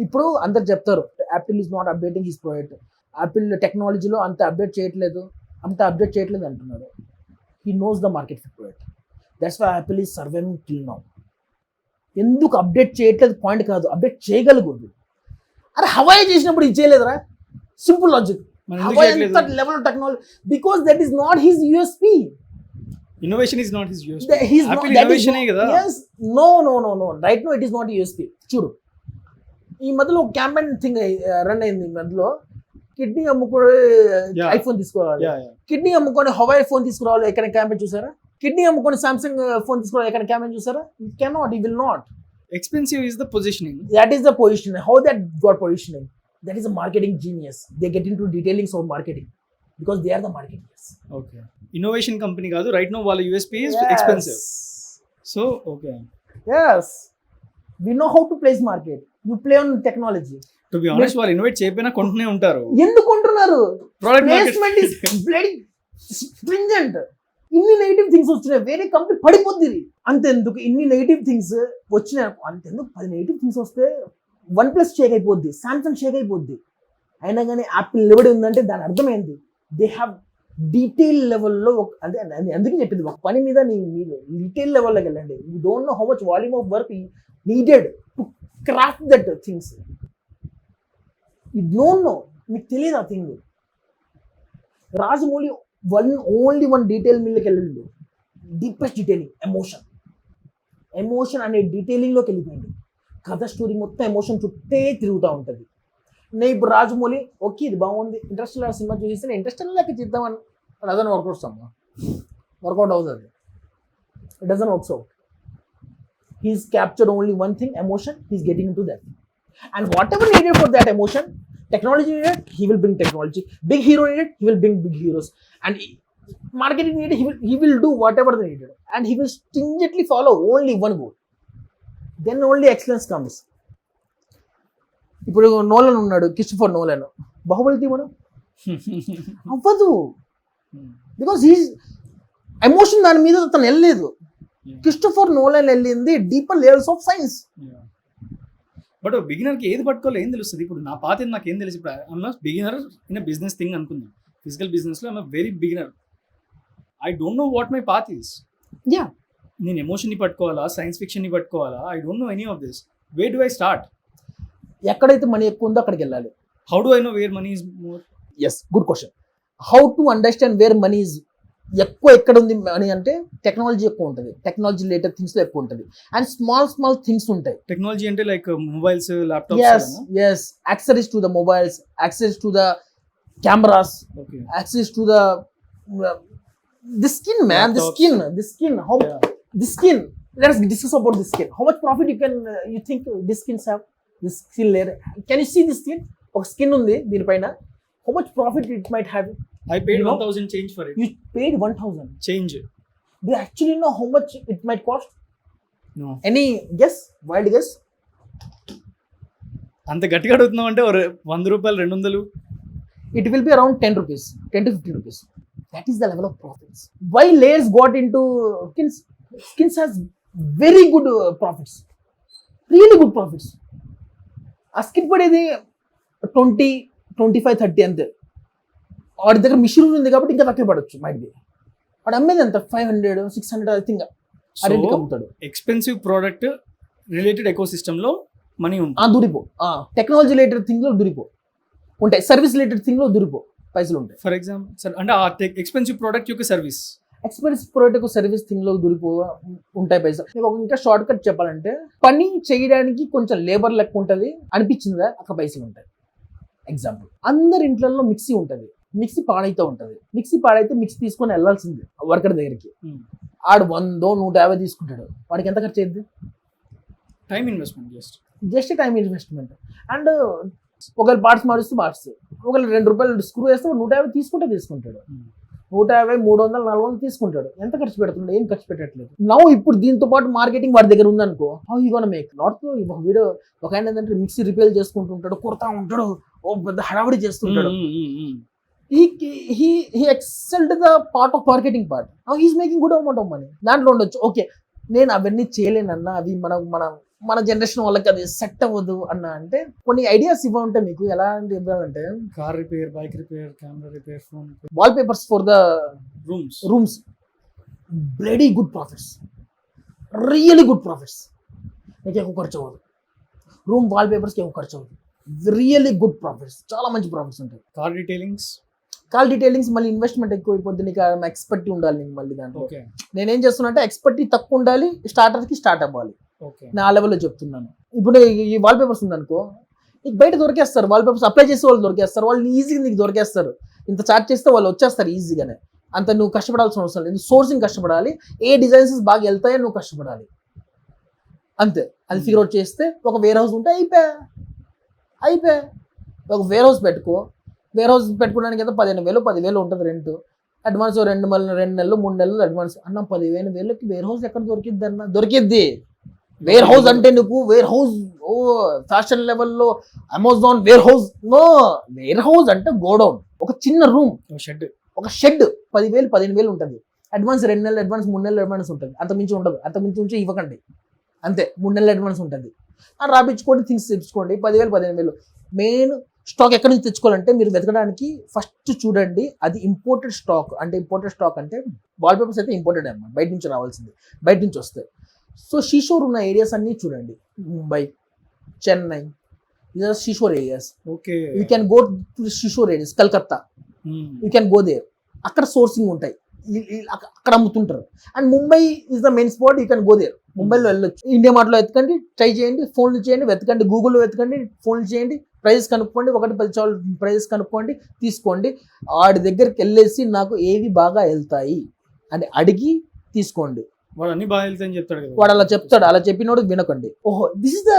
ఇప్పుడు అందరు చెప్తారు Apple is not updating his product, Apple టెక్నాలజీలో అంత అప్డేట్ చేయట్లేదు అంటున్నాడు. He knows the market fit product. That's why Apple is surviving till now. ఎందుకు అప్డేట్ చేయట్లేదు పాయింట్ కాదు, అప్డేట్ చేయగలుగుతుంది. అరే హవాయి చేసినప్పుడు ఇది చేయలేదురా, సింపుల్ లాజిక్. హవాయి ఎంత level of technology, because that is not his USP. Innovation is not his use. He's not, Apple that is ఇన్నోవేషనే not, కదా. yes, no, right now it is not USP. చూడు ఈ మధ్యలో ఒక campaign thing run అయింది. ఈ మధ్యలో kidney అమ్ముకొని Yeah. IPhone తీసుకోవాలి, Yeah. కిడ్నీ అమ్ముకొని హవాయి ఫోన్ తీసుకురావాలి, ఎక్కడ క్యాంపెయిన్ చూసారా? కిడ్నీ అమ్ముకొని సామ్సంగ్ ఫోన్ తీసుకురావాలి, ఎక్కడ క్యాంపెయిన్ చూసారా? It cannot, it will not. Expensive is the positioning. That is the positioning. How that got positioning? That is a marketing genius. They get into detailings of marketing because they are the marketeers. Okay. Innovation company కాదు. Right now వాళ్ళ USP is Yes. expensive. So, okay. Yes. We know how to place market. You play on technology. To be honest, వాళ్ళు innovate చేయకపోయినా కొంటూనే ఉంటారు. ఎందుకు కొంటున్నారు? Product Placement is bloody stringent. ఇన్ని negative things వచ్చినాయి, వేరే కంపెనీ పడిపోద్ది. అంతెందుకు ఇన్ని నెగిటివ్ థింగ్స్ వచ్చినాయి, అంతెందుకు 10 నెగిటివ్ థింగ్స్ వస్తే OnePlus షేక్ అయిపోద్ది, సామ్సంగ్ షేక్ అయిపోద్ది. అయినా కానీ యాపిల్ నిలబడి ఉందంటే దాని అర్థమైంది దే హ్యావ్ డీటెయిల్ లెవెల్లో. అంటే అందుకే చెప్పింది, ఒక పని మీద మీరు డీటెయిల్ లెవెల్లోకి వెళ్ళండి. You don't know how much volume of work needed to craft that things. You don't no, మీకు తెలియదు ఆ thing. Rajamouli only one detail మీదకి వెళ్ళండి, డీపెస్ట్ డీటెయిలింగ్, ఎమోషన్ అనే డీటెయిలింగ్లోకి వెళ్ళిపోయింది. కథ స్టోరీ మొత్తం ఎమోషన్ చుట్టే తిరుగుతూ ఉంటుంది. నేను ఇప్పుడు రాజమౌళి ఓకే ఇది బాగుంది, ఇంట్రెస్టెడ్ సినిమా చూసేస్తే ఇంట్రెస్టెడ్ లెక్క చేద్దామని అదన వర్కౌట్ అవుతుంది. It doesn't works out. He's captured only one thing, emotion. He's getting to that and what ever needed for that emotion. Technology needed, he will bring technology. Big hero needed, he will bring big heroes. And marketing needed, he will do whatever they needed. And he will stringently follow only one goal. Then only excellence comes. ఇప్పుడు Nolan ఉన్నాడు, Christopher Nolan, Baahubali తీయమను అవ్వదు. Because he's emotion దాని మీద తను వెళ్ళలేదు. Christopher Nolan వెళ్ళింది deeper levels of science. But బిగినర్కి ఏది పట్టుకోవాలి ఏం తెలుస్తుంది. ఇప్పుడు నా పాత నాకు ఏం తెలుసు. ఇప్పుడు I'm not beginner in business thing అనుకుందాం. ఫిజికల్ బిజినెస్లో I'm very beginner. I don't know what my path is. Yeah, నేను ఎమోషన్ని పట్టుకోవాలా, సైన్స్ ఫిక్షన్ని పట్టుకోవాలా? I don't know any of this. Where do I start? ఎక్కడైతే మనీ ఎక్కువ ఉందో అక్కడికి వెళ్ళాలి. How do I know where money is more? Yes, good question. How to understand where money is ఎక్కువ ఎక్కడ ఉంది మనీ అంటే టెక్నాలజీ ఎక్కువ ఉంటుంది, టెక్నాలజీ రిలేటెడ్ థింగ్స్ లో ఎక్కువ ఉంటుంది. అండ్ స్మాల్ థింగ్స్ ఉంటాయి. టెక్నాలజీ అంటే like mobiles, laptops. yes access to the mobiles, access to the cameras, Okay. access to the skin, man. Laptops. The skin how Yeah. the skin. Let's discuss about the skin. How much profit you think this skins have? This skin layer, can you see this skin? ఒక skin ఉంది దీనిపైన. How much profit it might have? I paid You know? 1000 change for it. You paid 1000. Change. Do you actually know how much it might cost? No. Any guess? Wild guess? అంత గట్టిగా అడుగుతున్నావు అంటే 100 రూపాయలు 200. It will be around 10 rupees, 10 to 15 rupees. That is the level of profits. Why layers got into skins? Skins has very good profits, really good profits. ఆ skin పడేది 20, 25, 30 అంతే. వాడి దగ్గర మిషన్ ఉంది కాబట్టి ఇంకా తక్కువ పడవచ్చు. మైట్ బి వాడు అమ్మేది ఎంత 500, 600 ఐ థింక్ ఆ రెండుకి అమ్ముతాడు. Expensive product related eco system లో మనీ ఉంటుంది. దూరిపో. టెక్నాలజీ రిలేటెడ్ థింగ్ లో దూరిపో ఉంటాయి, సర్వీస్ రిలేటెడ్ థింగ్ లో దూరిపో, పైసలు ఉంటాయి. ఫర్ ఎగ్జాంపుల్ అంటే ఆ ఎక్స్పెన్సివ్ ప్రోడక్ట్ యొక్క service, experience product service thing లో దూరిపో ఉంటాయి పైసలు. నీకు ఇంకా షార్ట్ కట్ చెప్పాలంటే పని చేయడానికి కొంచెం లేబర్ లెక్క ఉంటుంది అనిపించిందా, అక్కడ పైసలు ఉంటాయి. ఎగ్జాంపుల్, అందరి ఇంట్లలో మిక్సీ ఉంటుంది, మిక్సీ పాడైతే ఉంటుంది. మిక్సీ పాడైతే మిక్సీ తీసుకొని వెళ్ళాల్సిందే వర్కర్ దగ్గరికి. ఆడు 100, 150 తీసుకుంటాడు. వాడికి ఎంత ఖర్చు అయింది? Time investment. Just time investment. And ఒకవేళ పార్ట్స్ మారుస్తూ పార్ట్స్, ఒకవేళ 2 రూపాయలు స్క్రూ వేస్తే 150 తీసుకుంటాడు. 150, 300, 400 తీసుకుంటాడు. ఎంత ఖర్చు పెడుతున్నాడు? ఏం ఖర్చు పెట్టట్లేదు. ఇప్పుడు దీంతో పాటు మార్కెటింగ్ వాడి దగ్గర ఉందనుకో, how you gonna make? Not video ఒక ఆయన ఏంటంటే మిక్సీ రిపేర్ చేసుకుంటుంటాడు, కుడతా ఉంటాడు, ఓ పెద్ద హడావిడి చేస్తుంటాడు. he excelled the part of marketing part. Now he's making good amount of money. దాంట్లో ఉండొచ్చు. ఓకే, నేను అవన్నీ చేయలేనన్నా, అవి మన జనరేషన్ వాళ్ళకి అది సెట్ అవ్వదు అన్న అంటే కొన్ని ఐడియాస్ ఇవ్వంటే మీకు ఎలాంటి ఇవ్వాలంటే car repair, bike repair, camera repair, phone, wall papers for the rooms bloody good profits, really good profits. నీకు ఎక్కువ ఖర్చు అవ్వదు. రూమ్ వాల్ పేపర్స్కి ఎక్కువ ఖర్చు అవ్వదు. రియలీ గుడ్ ప్రాఫిట్స్, చాలా మంచి ప్రాఫిట్స్ ఉంటాయి. కార్ డీటెయిలింగ్స్, కాల్ డీటెయిలింగ్స్ మళ్ళీ ఇన్వెస్ట్మెంట్ ఎక్కువ అయిపోద్ది, నీకు ఎక్స్పర్టీ ఉండాలి నీకు మళ్ళీ దాంట్లో. ఓకే నేనేం చేస్తున్నా అంటే ఎక్స్పర్టీ తక్కువ ఉండాలి, స్టార్టర్కి స్టార్ట్ అవ్వాలి, ఓకే నా లెవెల్లో చెప్తున్నాను. ఇప్పుడు ఈ వాల్ పేపర్స్ ఉందనుకో, నీకు బయట దొరికేస్తారు వాల్ పేపర్స్, అప్లై చేసే వాళ్ళు దొరికేస్తారు, వాళ్ళు ఈజీగా నీకు దొరికేస్తారు. ఇంత చార్జ్ చేస్తే వాళ్ళు వచ్చేస్తారు ఈజీగానే, అంత నువ్వు కష్టపడాల్సిన అవసరం లేదు. సోర్సింగ్ కష్టపడాలి, ఏ డిజైన్స్ బాగా వెళ్తాయో నువ్వు కష్టపడాలి అంతే. అది ఫిగర్ అవుట్ చేస్తే ఒక వేర్ హౌస్ ఉంటే అయిపోయా. ఒక వేర్ హౌస్ పెట్టుకో, వేర్ హౌస్ పెట్టుకోవడానికి అయితే 15,000 ఉంటుంది రెంట్, అడ్వాన్స్ 2 నెలలు 3 నెలలు అడ్వాన్స్. అన్న 15,000కి వేర్ హౌస్ ఎక్కడ దొరికిద్ది అన్న? దొరికిద్ది. వేర్ హౌస్ అంటే నీకు వేర్ హౌస్ ఓ ఫ్యాషన్ లెవెల్లో Amazon warehouse no. Warehouse అంటే గోడౌన్, ఒక చిన్న రూమ్, ఒక షెడ్ 10,000 15,000 ఉంటుంది. అడ్వాన్స్ 2 నెలలు అడ్వాన్స్ 3 నెలలు అడ్వాన్స్ ఉంటుంది, అంత మించి ఉండదు. అంత మించి ఉంచి ఇవ్వకండి అంతే. 3 నెలలు అడ్వాన్స్ ఉంటుంది, రాపించుకోండి, థింగ్స్ తెచ్చుకోండి. 10,000 15,000. మెయిన్ స్టాక్ ఎక్కడి నుంచి తెచ్చుకోవాలంటే మీరు వెతకడానికి ఫస్ట్ చూడండి అది ఇంపోర్టెడ్ స్టాక్. అంటే ఇంపోర్టెడ్ స్టాక్ అంటే వాల్ పేపర్స్ అయితే ఇంపోర్టెడ్ అన్నమాట, బయట నుంచి రావాల్సింది, బయట నుంచి వస్తాయి. సో షీషోర్ ఉన్న ఏరియాస్ అన్నీ చూడండి, Mumbai, Chennai, these are seashore areas. Okay. You can go to the seashore areas, Calcutta, you can go there. అక్కడ సోర్సింగ్ ఉంటాయి, అక్కడ అమ్ముతుంటారు. And Mumbai is the main spot, you can go there. ముంబైలో వెళ్ళొచ్చు. ఇండియా మార్ట్లో వెతకండి, ట్రై చేయండి, ఫోన్లు చేయండి, వెతకండి, గూగుల్లో వెతకండి, ఫోన్లు చేయండి, ప్రైజెస్ కనుక్కోండి, 1-10 ప్రైజెస్ కనుక్కోండి, తీసుకోండి. వాడి దగ్గరికి వెళ్ళేసి నాకు ఏవి బాగా వెళ్తాయి అని అడిగి తీసుకోండి. వాడు అన్ని బాగా వెళ్తాయని చెప్తాడు కదా, వాడు అలా చెప్తాడు, అలా చెప్పినోడు వినకండి. ఓహో this is the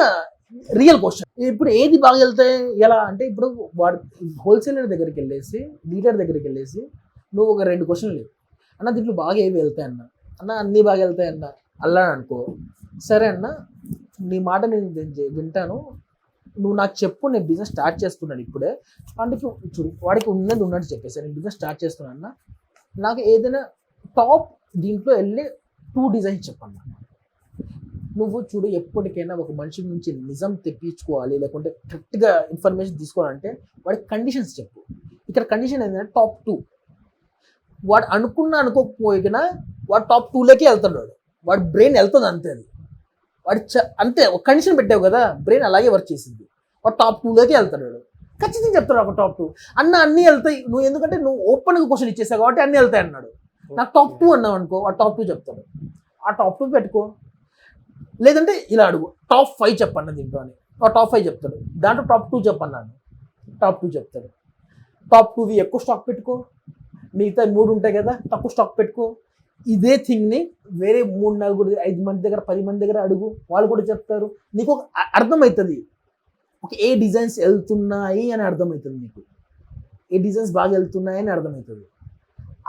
real question. ఇప్పుడు ఏది బాగా వెళ్తాయి ఎలా అంటే, ఇప్పుడు వాడు హోల్సేలర్ దగ్గరికి వెళ్ళేసి, డీలర్ దగ్గరికి వెళ్ళేసి నువ్వు ఒక 2 క్వశ్చన్లు లేవు అన్న, దీంట్లో బాగా ఏవి వెళ్తాయన్న, అన్న అన్నీ బాగా వెళ్తాయన్న అలా అనుకో. సరే అన్న, నీ మాట నేను వింటాను, నువ్వు నాకు చెప్పు, నేను బిజినెస్ స్టార్ట్ చేస్తున్నాను ఇప్పుడే. అందుకే చూడు, వాడికి ఉన్నది ఉన్నట్టు చెప్పేసి నేను బిజినెస్ స్టార్ట్ చేస్తున్నాను అన్న, నాకు ఏదైనా టాప్ దీంట్లో వెళ్ళి 2 డిజైన్స్ చెప్పన్నా. నువ్వు చూడు, ఎప్పటికైనా ఒక మనిషి నుంచి నిజం తెప్పించుకోవాలి, లేకుంటే కరెక్ట్గా ఇన్ఫర్మేషన్ తీసుకోవాలంటే వాడికి కండిషన్స్ చెప్పు. ఇక్కడ కండిషన్ ఏంటంటే టాప్ 2. వాడు అనుకోకపోయినా వాడు టాప్ 2లోకి వెళ్తాడు, వాడు బ్రెయిన్ వెళ్తుంది అంతే. అది వాడు అంతే, ఒక కండిషన్ పెట్టావు కదా, బ్రెయిన్ అలాగే వర్క్ చేసింది. వాడు టాప్ 2లోకి వెళ్తాడు, ఖచ్చితంగా చెప్తాడు ఒక టాప్ 2 అన్న అన్నీ వెళ్తాయి. నువ్వు ఎందుకంటే నువ్వు ఓపెన్గా క్వశ్చన్ ఇచ్చేసావు కాబట్టి అన్నీ వెళ్తాయి అన్నాడు. నాకు టాప్ 2 అన్నావు అనుకో, ఆ టాప్ 2 చెప్తాడు, ఆ టాప్ 2 పెట్టుకో. లేదంటే ఇలా అడుగు, టాప్ 5 చెప్పన్న దీంట్లో అని, ఆ టాప్ 5 చెప్తాడు. దాంట్లో టాప్ 2 చెప్పన్నాను, టాప్ 2 చెప్తాడు. టాప్ 2వి ఎక్కువ స్టాక్ పెట్టుకో, మిగతా 3 ఉంటాయి కదా తక్కువ స్టాక్ పెట్టుకో. ఇదే థింగ్ని వేరే 3 4 5 మంది దగ్గర 10 మంది దగ్గర అడుగు, వాళ్ళు కూడా చెప్తారు. నీకు ఒక అర్థమవుతుంది, ఒక ఏ డిజైన్స్ వెళ్తున్నాయి అని అర్థమవుతుంది, నీకు ఏ డిజైన్స్ బాగా వెళ్తున్నాయి అని అర్థమవుతుంది.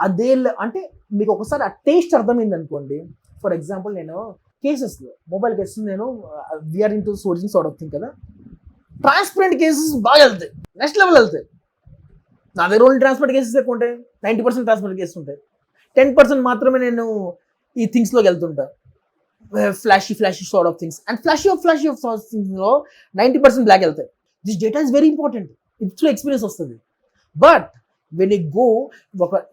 అదే అంటే మీకు ఒకసారి ఆ టేస్ట్ అర్థమైంది అనుకోండి. ఫర్ ఎగ్జాంపుల్ నేను కేసెస్లో, మొబైల్ కేసెస్ నేను we're in to sourcing sort of thing కదా, ట్రాన్స్పరెంట్ కేసెస్ బాగా వెళ్తాయి, నెక్స్ట్ లెవెల్ వెళ్తాయి. నా దగ్గర ఓన్లీ ట్రాన్స్పరెంట్ కేసెస్ ఎక్కువ ఉంటాయి, 90% ట్రాన్స్పరెంట్ కేసెస్ ఉంటాయి, 10% మాత్రమే నేను ఈ థింగ్స్లోకి వెళ్తుంటా, flashy sort of things. And flashy of థింగ్స్లో 90% బ్లాక్ వెళ్తాయి. This data is very important, ఇట్స్లో ఎక్స్పీరియన్స్ వస్తుంది. బట్ వెన్ యూ గో,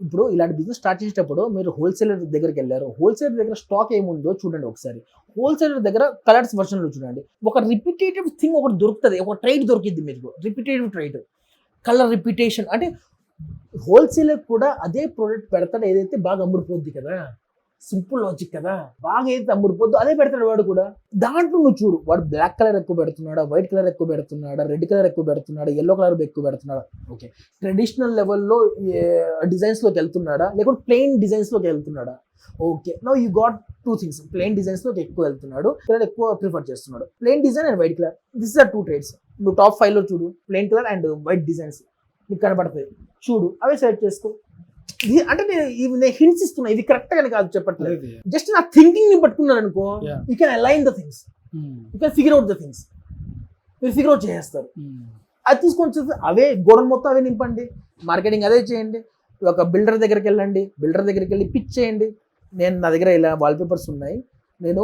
ఇప్పుడు ఇలాంటి బిజినెస్ స్టార్ట్ చేసేటప్పుడు మీరు హోల్సేలర్ దగ్గరికి వెళ్ళారు, హోల్సేలర్ దగ్గర స్టాక్ ఏముందో చూడండి ఒకసారి. హోల్సేలర్ దగ్గర కలర్స్ వర్షన్లో చూడండి, ఒక రిపిటేటివ్ థింగ్ ఒకటి దొరుకుతుంది, ఒక ట్రైడ్ దొరికింది మీకు, రిపిటేటివ్ ట్రైడ్, కలర్ రిపిటేషన్. అంటే హోల్సేలర్ కూడా అదే ప్రోడక్ట్ పెడతాడు ఏదైతే బాగా అమ్ముడుపోద్ది కదా, సింపుల్ లాజిక్ కదా, బాగా ఏదైతే అమ్ముడుపోద్దో అదే పెడతాడు వాడు కూడా. దాంట్లో నువ్వు చూడు, వాడు బ్లాక్ కలర్ ఎక్కువ పెడుతున్నాడా, వైట్ కలర్ ఎక్కువ పెడుతున్నాడా, రెడ్ కలర్ ఎక్కువ పెడుతున్నాడా, ఎల్లో కలర్ ఎక్కువ పెడుతున్నాడా, ఓకే ట్రెడిషనల్ లెవెల్లో డిజైన్స్లోకి వెళ్తున్నాడా, లేకుంటే ప్లెయిన్ డిజైన్స్లోకి వెళ్తున్నాడా, okay now you got 2 things. Plain డిజైన్స్లోకి ఎక్కువ వెళ్తున్నాడు, కలర్ ఎక్కువ ప్రిఫర్ చేస్తున్నాడు, plain design and white colour. This are 2 trades. నువ్వు టాప్ 5లో చూడు, plain colour and white designs నీకు కనబడతాయి, చూడు అవే సెలెక్ట్ చేసుకో. అంటే నేను హింట్స్ ఇస్తున్నా, ఇది కరెక్ట్ అని కాదు చెప్పట్లేదు, జస్ట్ నా థింకింగ్ ని పట్టుకున్నాను అనుకో, you can align the things, you can figure out the things, మీరు ఫిగర్ అవుట్ చేస్తారు. అది తీసుకొని అవే గోడన్ మొత్తం అవే నింపండి, మార్కెటింగ్ అదే చేయండి. ఒక బిల్డర్ దగ్గరికి వెళ్ళండి, బిల్డర్ దగ్గరికి వెళ్ళి పిచ్ చేయండి, నా దగ్గర ఇలా వాల్పేపర్స్ ఉన్నాయి, నేను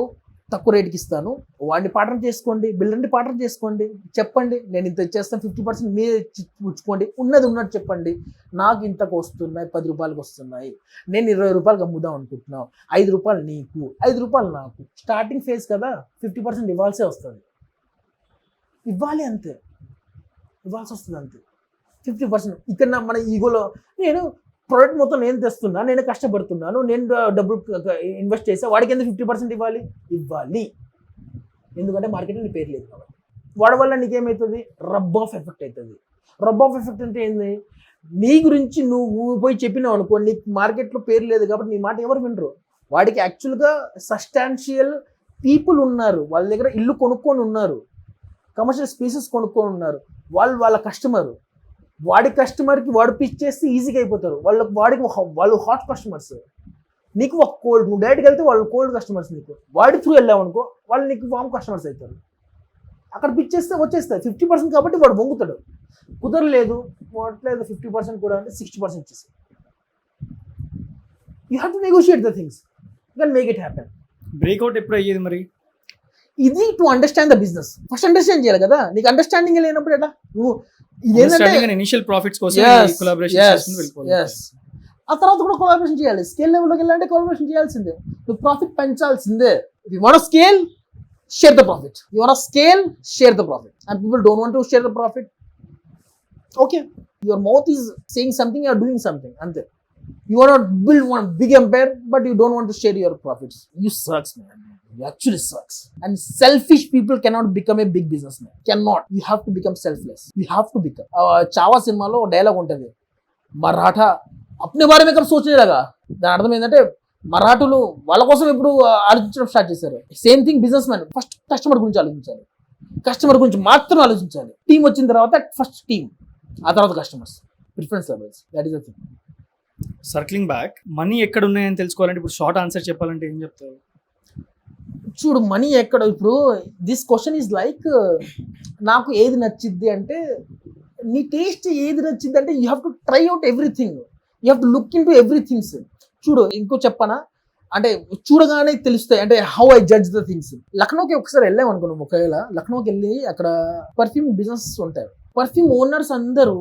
తక్కువ రేట్కి ఇస్తాను, వాడిని పార్ట్నర్ చేసుకోండి, బిల్డర్ని పార్ట్నర్ చేసుకోండి, చెప్పండి నేను ఇంత ఇచ్చేస్తాను, 50% మీరే పుచ్చుకోండి, ఉన్నది ఉన్నట్టు చెప్పండి, నాకు ఇంతకు వస్తున్నాయి, 10 రూపాయలకు వస్తున్నాయి, నేను 20 రూపాయలకు అమ్ముదాం అనుకుంటున్నావు, 5 రూపాయలు నీకు, 5 రూపాయలు నాకు. స్టార్టింగ్ ఫేజ్ కదా, 50% ఇవ్వాల్సే వస్తుంది, ఇవ్వాలి అంతే, ఇవ్వాల్సి వస్తుంది అంతే. 50%. ఇక్కడ మన ఈగోలో నేను ప్రొడక్ట్ మొత్తం నేను తెస్తున్నా, నేను కష్టపడుతున్నాను, నేను డబ్బులు ఇన్వెస్ట్ చేసా, వాడికి ఎందుకు 50% ఇవ్వాలి? ఎందుకంటే మార్కెట్లో నీ పేరు లేదు కాబట్టి. వాడి వల్ల నీకేమవుతుంది? రబ్ ఆఫ్ ఎఫెక్ట్ అవుతుంది. రబ్ ఆఫ్ ఎఫెక్ట్ అంటే ఏంది? నీ గురించి నువ్వు పోయి చెప్పినావు అనుకో, నీకు మార్కెట్లో పేరు లేదు కాబట్టి నీ మాట ఎవరు వినరు. వాడికి యాక్చువల్గా సబ్స్టాన్షియల్ పీపుల్ ఉన్నారు, వాళ్ళ దగ్గర ఇల్లు కొనుక్కొని ఉన్నారు, కమర్షియల్ స్పేసెస్ కొనుక్కొని ఉన్నారు, వాళ్ళ కస్టమర్. వాడి కస్టమర్కి వాడు పిచ్ చేస్తే ఈజీగా అయిపోతారు. వాళ్ళు హాట్ కస్టమర్స్. నీకు ఒక కోల్డ్, నువ్వు డైరెక్ట్గా వెళ్తే వాళ్ళు కోల్డ్ కస్టమర్స్. నీకు వాడి త్రూ వెళ్ళావు అనుకో, వాళ్ళు నీకు వామ్ కస్టమర్స్ అవుతారు. అక్కడ పిచ్ చేస్తే వచ్చేస్తాయి 50% కాబట్టి వాడు వంగుతాడు. కుదరలేదు, వాట్లేదు 50% కూడా అంటే 60% ఇచ్చేసి. You have to negotiate the things, you can make it happen. Breakout ఎప్పుడు అయ్యేది మరి? ఇది to understand the business. First understand చేయాలి కదా. నీకు అండర్స్టాండింగ్ లేనప్పుడు ఎట్లా? నువ్వు ఇదేంటంటే ఇనిషియల్ ప్రాఫిట్స్ కోసం కొలాబరేషన్ చేసుకుంటూ వెళ్ళిపోవాలి. ఆ తర్వాత కూడా కొలాబరేషన్ చేయాలి. స్కేల్ లెవెల్లోకి వెళ్ళాలంటే కొలాబరేషన్ చేయాల్సిందే. నువ్వు ప్రాఫిట్ పెంచాల్సిందే. You want scale, share the profit. You want scale, share the profit. And people don't want to share the profit. Okay, your mouth is saying something, you are doing something, అంతే. You want to build one big empire, but you don't want to share your profits. You sucks, man. You actually sucks. And selfish people cannot become a big businessman. Cannot. You have to become selfless. You have to become. Chhaava సినిమాలో dialogue ఉంటుంది, మరాఠా అప్నే బారే మే కబ్ సోచనే లగా. దాని అర్థం ఏంటంటే మరాఠులు వాళ్ళ కోసం ఎప్పుడు ఆలోచించడం start చేశారు. Same thing business man first customer గురించి ఆలోచించాలి. కస్టమర్ గురించి మాత్రం ఆలోచించాలి. టీం వచ్చిన తర్వాత ఫస్ట్ టీం, ఆ తర్వాత customers, preference levels. That is the thing. Circling back, money ఎక్కడ ఉన్నాయని తెలుసుకోవాలంటే ఇప్పుడు షార్ట్ ఆన్సర్ చెప్పాలంటే ఏం చెప్తారు? చూడు, మనీ ఎక్కడ, ఇప్పుడు దిస్ క్వశ్చన్ ఈజ్ లైక్, నాకు ఏది నచ్చిద్ది అంటే, నీ టేస్ట్ ఏది నచ్చింది అంటే, you have to try out everything, you have to look into everythings. చూడు, ఇంకో చెప్పనా అంటే, చూడగానే తెలుస్తాయి అంటే how I judge the things. లక్నోకి ఒకసారి వెళ్ళాం అనుకున్నాం. ఒకవేళ లక్నోకి వెళ్ళి అక్కడ పర్ఫ్యూమ్ బిజినెస్ ఉంటాయి. పర్ఫ్యూమ్ ఓనర్స్ అందరూ